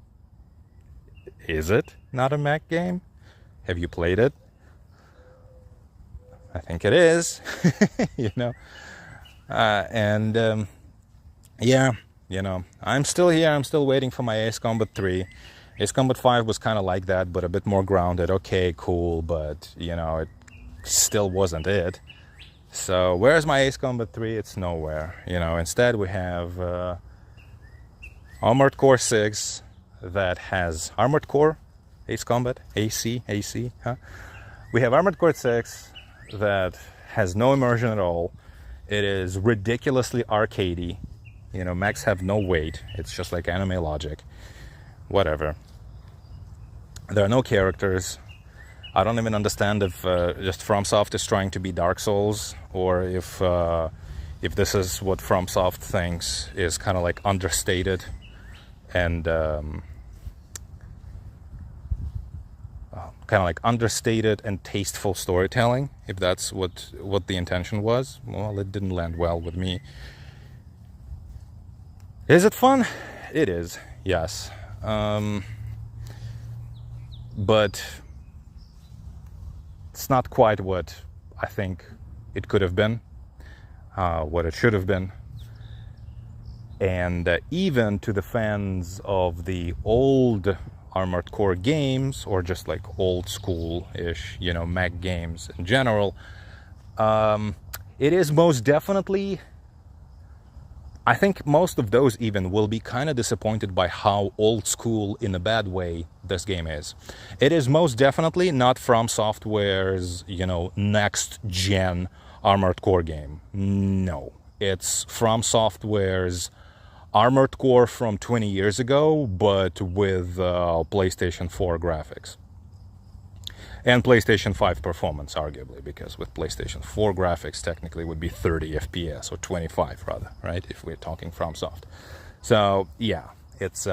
Is it not a mech game? Have you played it? I think it is. You know, yeah, you know, I'm still here. I'm still waiting for my Ace Combat 3. Ace Combat 5 was kind of like that, but a bit more grounded. Okay, cool, but, you know, it still wasn't it. So where's my Ace Combat 3? It's nowhere. You know, instead we have Armored Core 6 that has Armored Core, Ace Combat, AC, huh? We have Armored Core 6 that has no immersion at all. It is ridiculously arcadey. You know, mechs have no weight. It's just like anime logic. Whatever. There are no characters. I don't even understand if just FromSoft is trying to be Dark Souls, or if this is what FromSoft thinks is kind of like understated and kind of like understated and tasteful storytelling. If that's what the intention was, well, it didn't land well with me. Is it fun? It is, yes. But it's not quite what I think it could have been, what it should have been. And even to the fans of the old Armored Core games, or just like old school-ish, you know, mech games in general, it is most definitely, I think most of those even will be kind of disappointed by how old school, in a bad way, this game is. It is most definitely not From Software's, you know, next gen Armored Core game. No, it's From Software's Armored Core from 20 years ago, but with PlayStation 4 graphics. And PlayStation 5 performance, arguably, because with PlayStation 4 graphics, technically would be 30 FPS, or 25 rather, right? If we're talking FromSoft. So, yeah, it's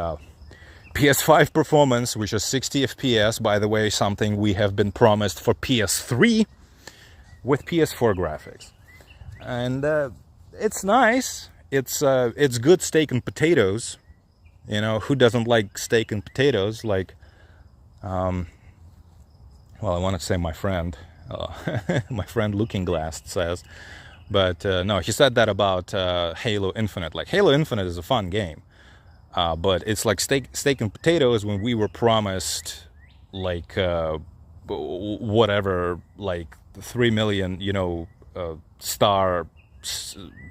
PS5 performance, which is 60 FPS, by the way, something we have been promised for PS3 with PS4 graphics. And it's nice. It's good steak and potatoes. You know, who doesn't like steak and potatoes? Like, well, I want to say my friend, my friend Looking Glass says, but no, he said that about Halo Infinite. Like, Halo Infinite is a fun game, but it's like steak and potatoes when we were promised, like, whatever, like 3 million, you know, star,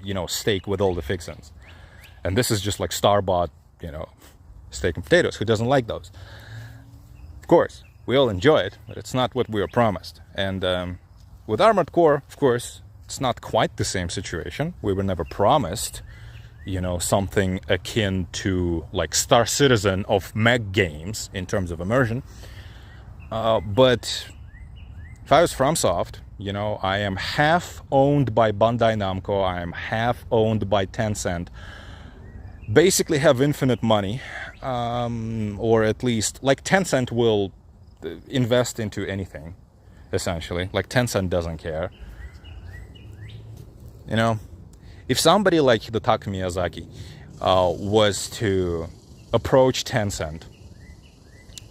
you know, steak with all the fixings. And this is just like star-bought, you know, steak and potatoes. Who doesn't like those? Of course, we all enjoy it, but it's not what we were promised. And with Armored Core, of course, it's not quite the same situation. We were never promised, you know, something akin to like Star Citizen of mech games in terms of immersion. But if I was FromSoft, you know, I am half owned by Bandai Namco, I am half owned by Tencent, basically have infinite money, or at least, like, Tencent will invest into anything, essentially. Like, Tencent doesn't care. You know, if somebody like Hidetaka Miyazaki was to approach Tencent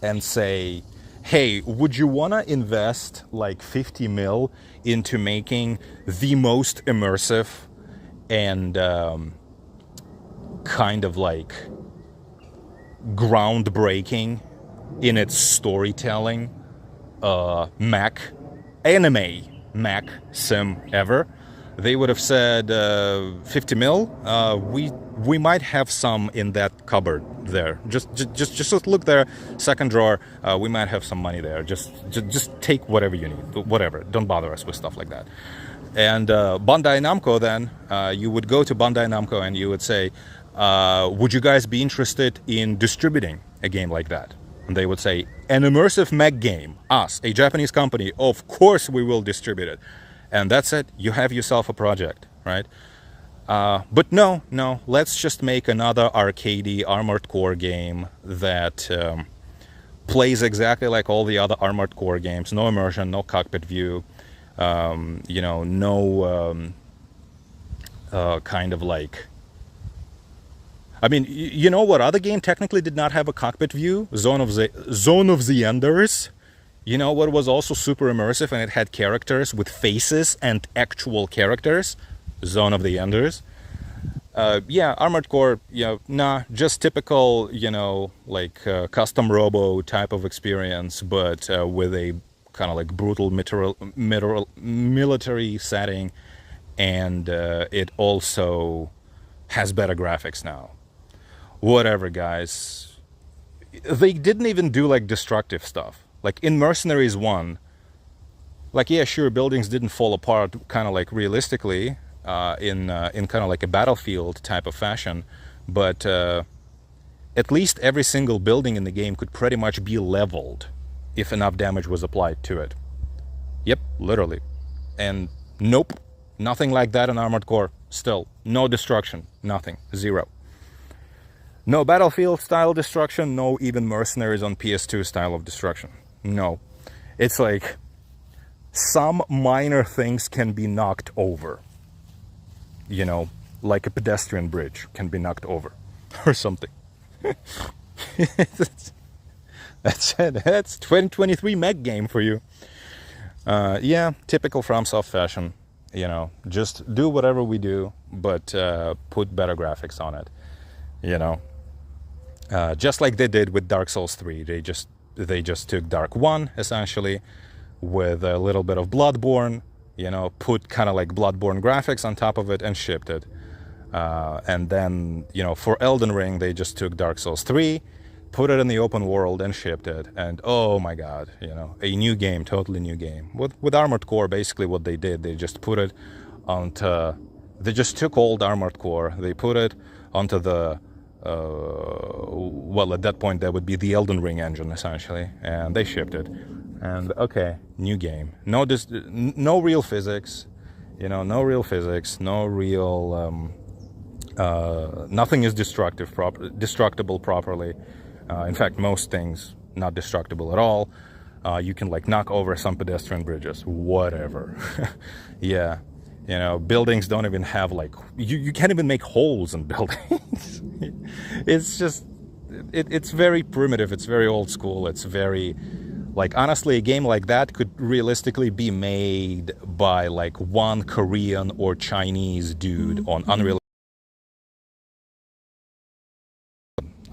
and say, hey, would you want to invest like 50 mil into making the most immersive and kind of like groundbreaking in its storytelling anime Mac sim ever? They would have said 50 mil. We might have some in that cupboard there. Just look there, second drawer. We might have some money there. Just take whatever you need. Whatever. Don't bother us with stuff like that. And Bandai Namco, then you would go to Bandai Namco and you would say, would you guys be interested in distributing a game like that? And they would say, an immersive mech game, us, a Japanese company, of course we will distribute it. And that's it, you have yourself a project, right? But no, let's just make another arcadey Armored Core game that plays exactly like all the other Armored Core games. No immersion, no cockpit view, you know, no kind of like... I mean, you know what other game technically did not have a cockpit view? Zone of the Enders. You know what was also super immersive and it had characters with faces and actual characters? Zone of the Enders. Yeah, Armored Core, you know, nah, just typical, you know, like custom robo type of experience, but with a kind of like brutal military setting, and it also has better graphics now. Whatever, guys. They didn't even do like destructive stuff. Like in Mercenaries 1, like, yeah, sure, buildings didn't fall apart kind of like realistically in kind of like a Battlefield type of fashion, but at least every single building in the game could pretty much be leveled if enough damage was applied to it. Yep, literally. And nope, nothing like that in Armored Core. Still, no destruction, nothing, zero. No Battlefield style destruction, no even Mercenaries on PS2 style of destruction. No. It's like some minor things can be knocked over. You know, like a pedestrian bridge can be knocked over or something. That's it. That's 2023 mech game for you. Yeah, typical FromSoft fashion. You know, just do whatever we do, but put better graphics on it. You know, just like they did with Dark Souls 3. They just took Dark 1 essentially with a little bit of Bloodborne, you know, put kind of like Bloodborne graphics on top of it and shipped it. And then, you know, for Elden Ring, they just took Dark Souls 3, put it in the open world and shipped it. And oh my God, you know, a new game, totally new game. With Armored Core, basically what they did, they just put it onto, they just took old Armored Core, they put it onto the, well, at that point, that would be the Elden Ring engine, essentially, and they shipped it. And okay, new game. No real physics, you know, no real physics, no real, nothing is destructible properly. In fact, most things not destructible at all. You can like knock over some pedestrian bridges, whatever. Yeah. You know, buildings don't even have like, you can't even make holes in buildings. It's just, it's very primitive, it's very old school, it's very, like, honestly, a game like that could realistically be made by like one Korean or Chinese dude on Unreal,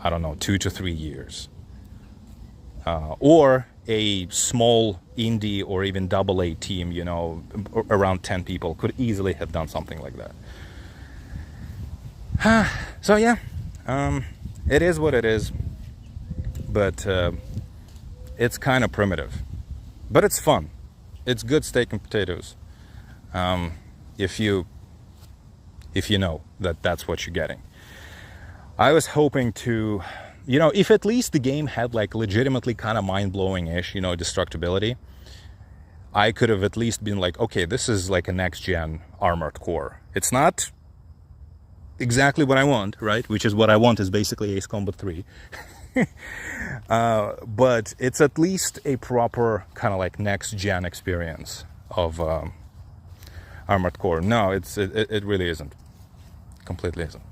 I don't know, 2 to 3 years. Or a small indie or even AA team, you know, around 10 people could easily have done something like that. So yeah, it is what it is, but it's kind of primitive, but it's fun. It's good steak and potatoes. If you know that that's what you're getting. I was hoping to you know, if at least the game had like legitimately kind of mind-blowing-ish, you know, destructibility, I could have at least been like, okay, this is like a next-gen Armored Core. It's not exactly what I want, right? Which is what I want is basically Ace Combat 3. But it's at least a proper kind of like next-gen experience of Armored Core. No, it really isn't. Completely isn't.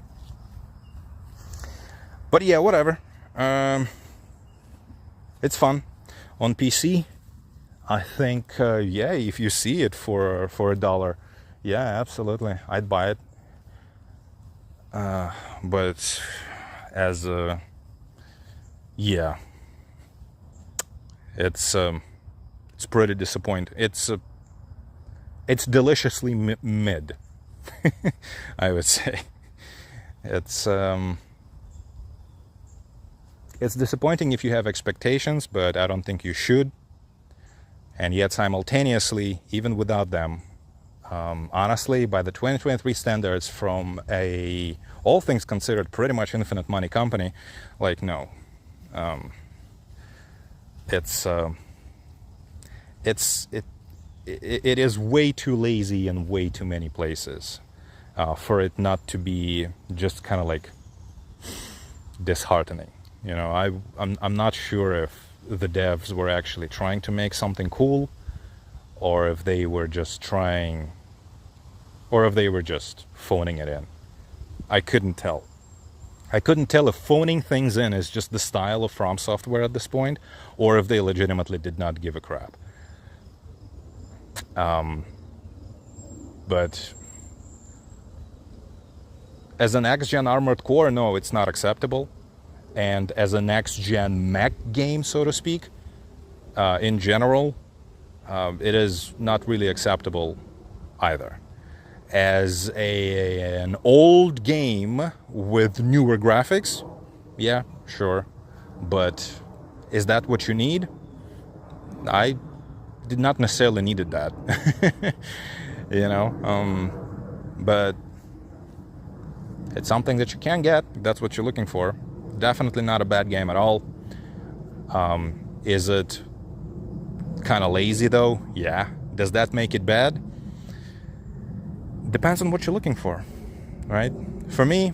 But yeah, whatever. It's fun. On PC, I think, yeah, if you see it for $1, yeah, absolutely, I'd buy it. But as a, yeah, it's pretty disappointing. It's deliciously mid, I would say. It's disappointing if you have expectations, but I don't think you should. And yet simultaneously, even without them, honestly, by the 2023 standards, from a all things considered pretty much infinite money company, like, no, it is way too lazy in way too many places for it not to be just kind of like disheartening. You know, I'm not sure if the devs were actually trying to make something cool, or if they were just trying, or if they were just phoning it in. I couldn't tell. I couldn't tell if phoning things in is just the style of From Software at this point, or if they legitimately did not give a crap. But as an next-gen Armored Core, no, it's not acceptable. And as a next-gen mech game, so to speak, in general, it is not really acceptable either. As an old game with newer graphics, yeah, sure. But is that what you need? I did not necessarily needed that, you know, but it's something that you can get. That's what you're looking for. Definitely not a bad game at all. Is it kind of lazy though? Yeah. Does that make it bad? Depends on what you're looking for, right? For me,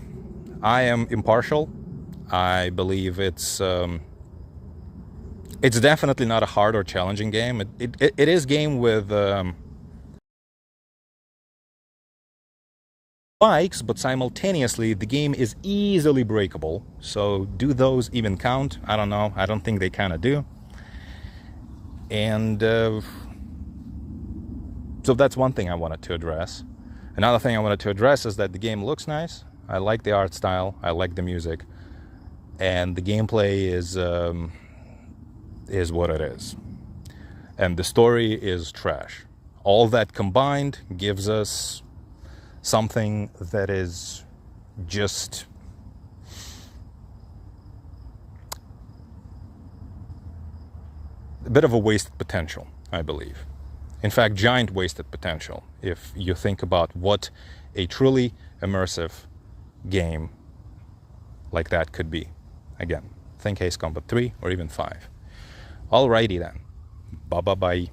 I am impartial. I believe it's definitely not a hard or challenging game. It is a game with spikes, but simultaneously the game is easily breakable. So do those even count? I don't know. I don't think they kind of do. And so that's one thing I wanted to address. Another thing I wanted to address is that the game looks nice. I like the art style. I like the music. And the gameplay is what it is. And the story is trash. All that combined gives us something that is just a bit of a wasted potential, I believe. In fact, giant wasted potential, if you think about what a truly immersive game like that could be. Again, think Ace Combat 3 or even 5. Alrighty then. Bye-bye-bye.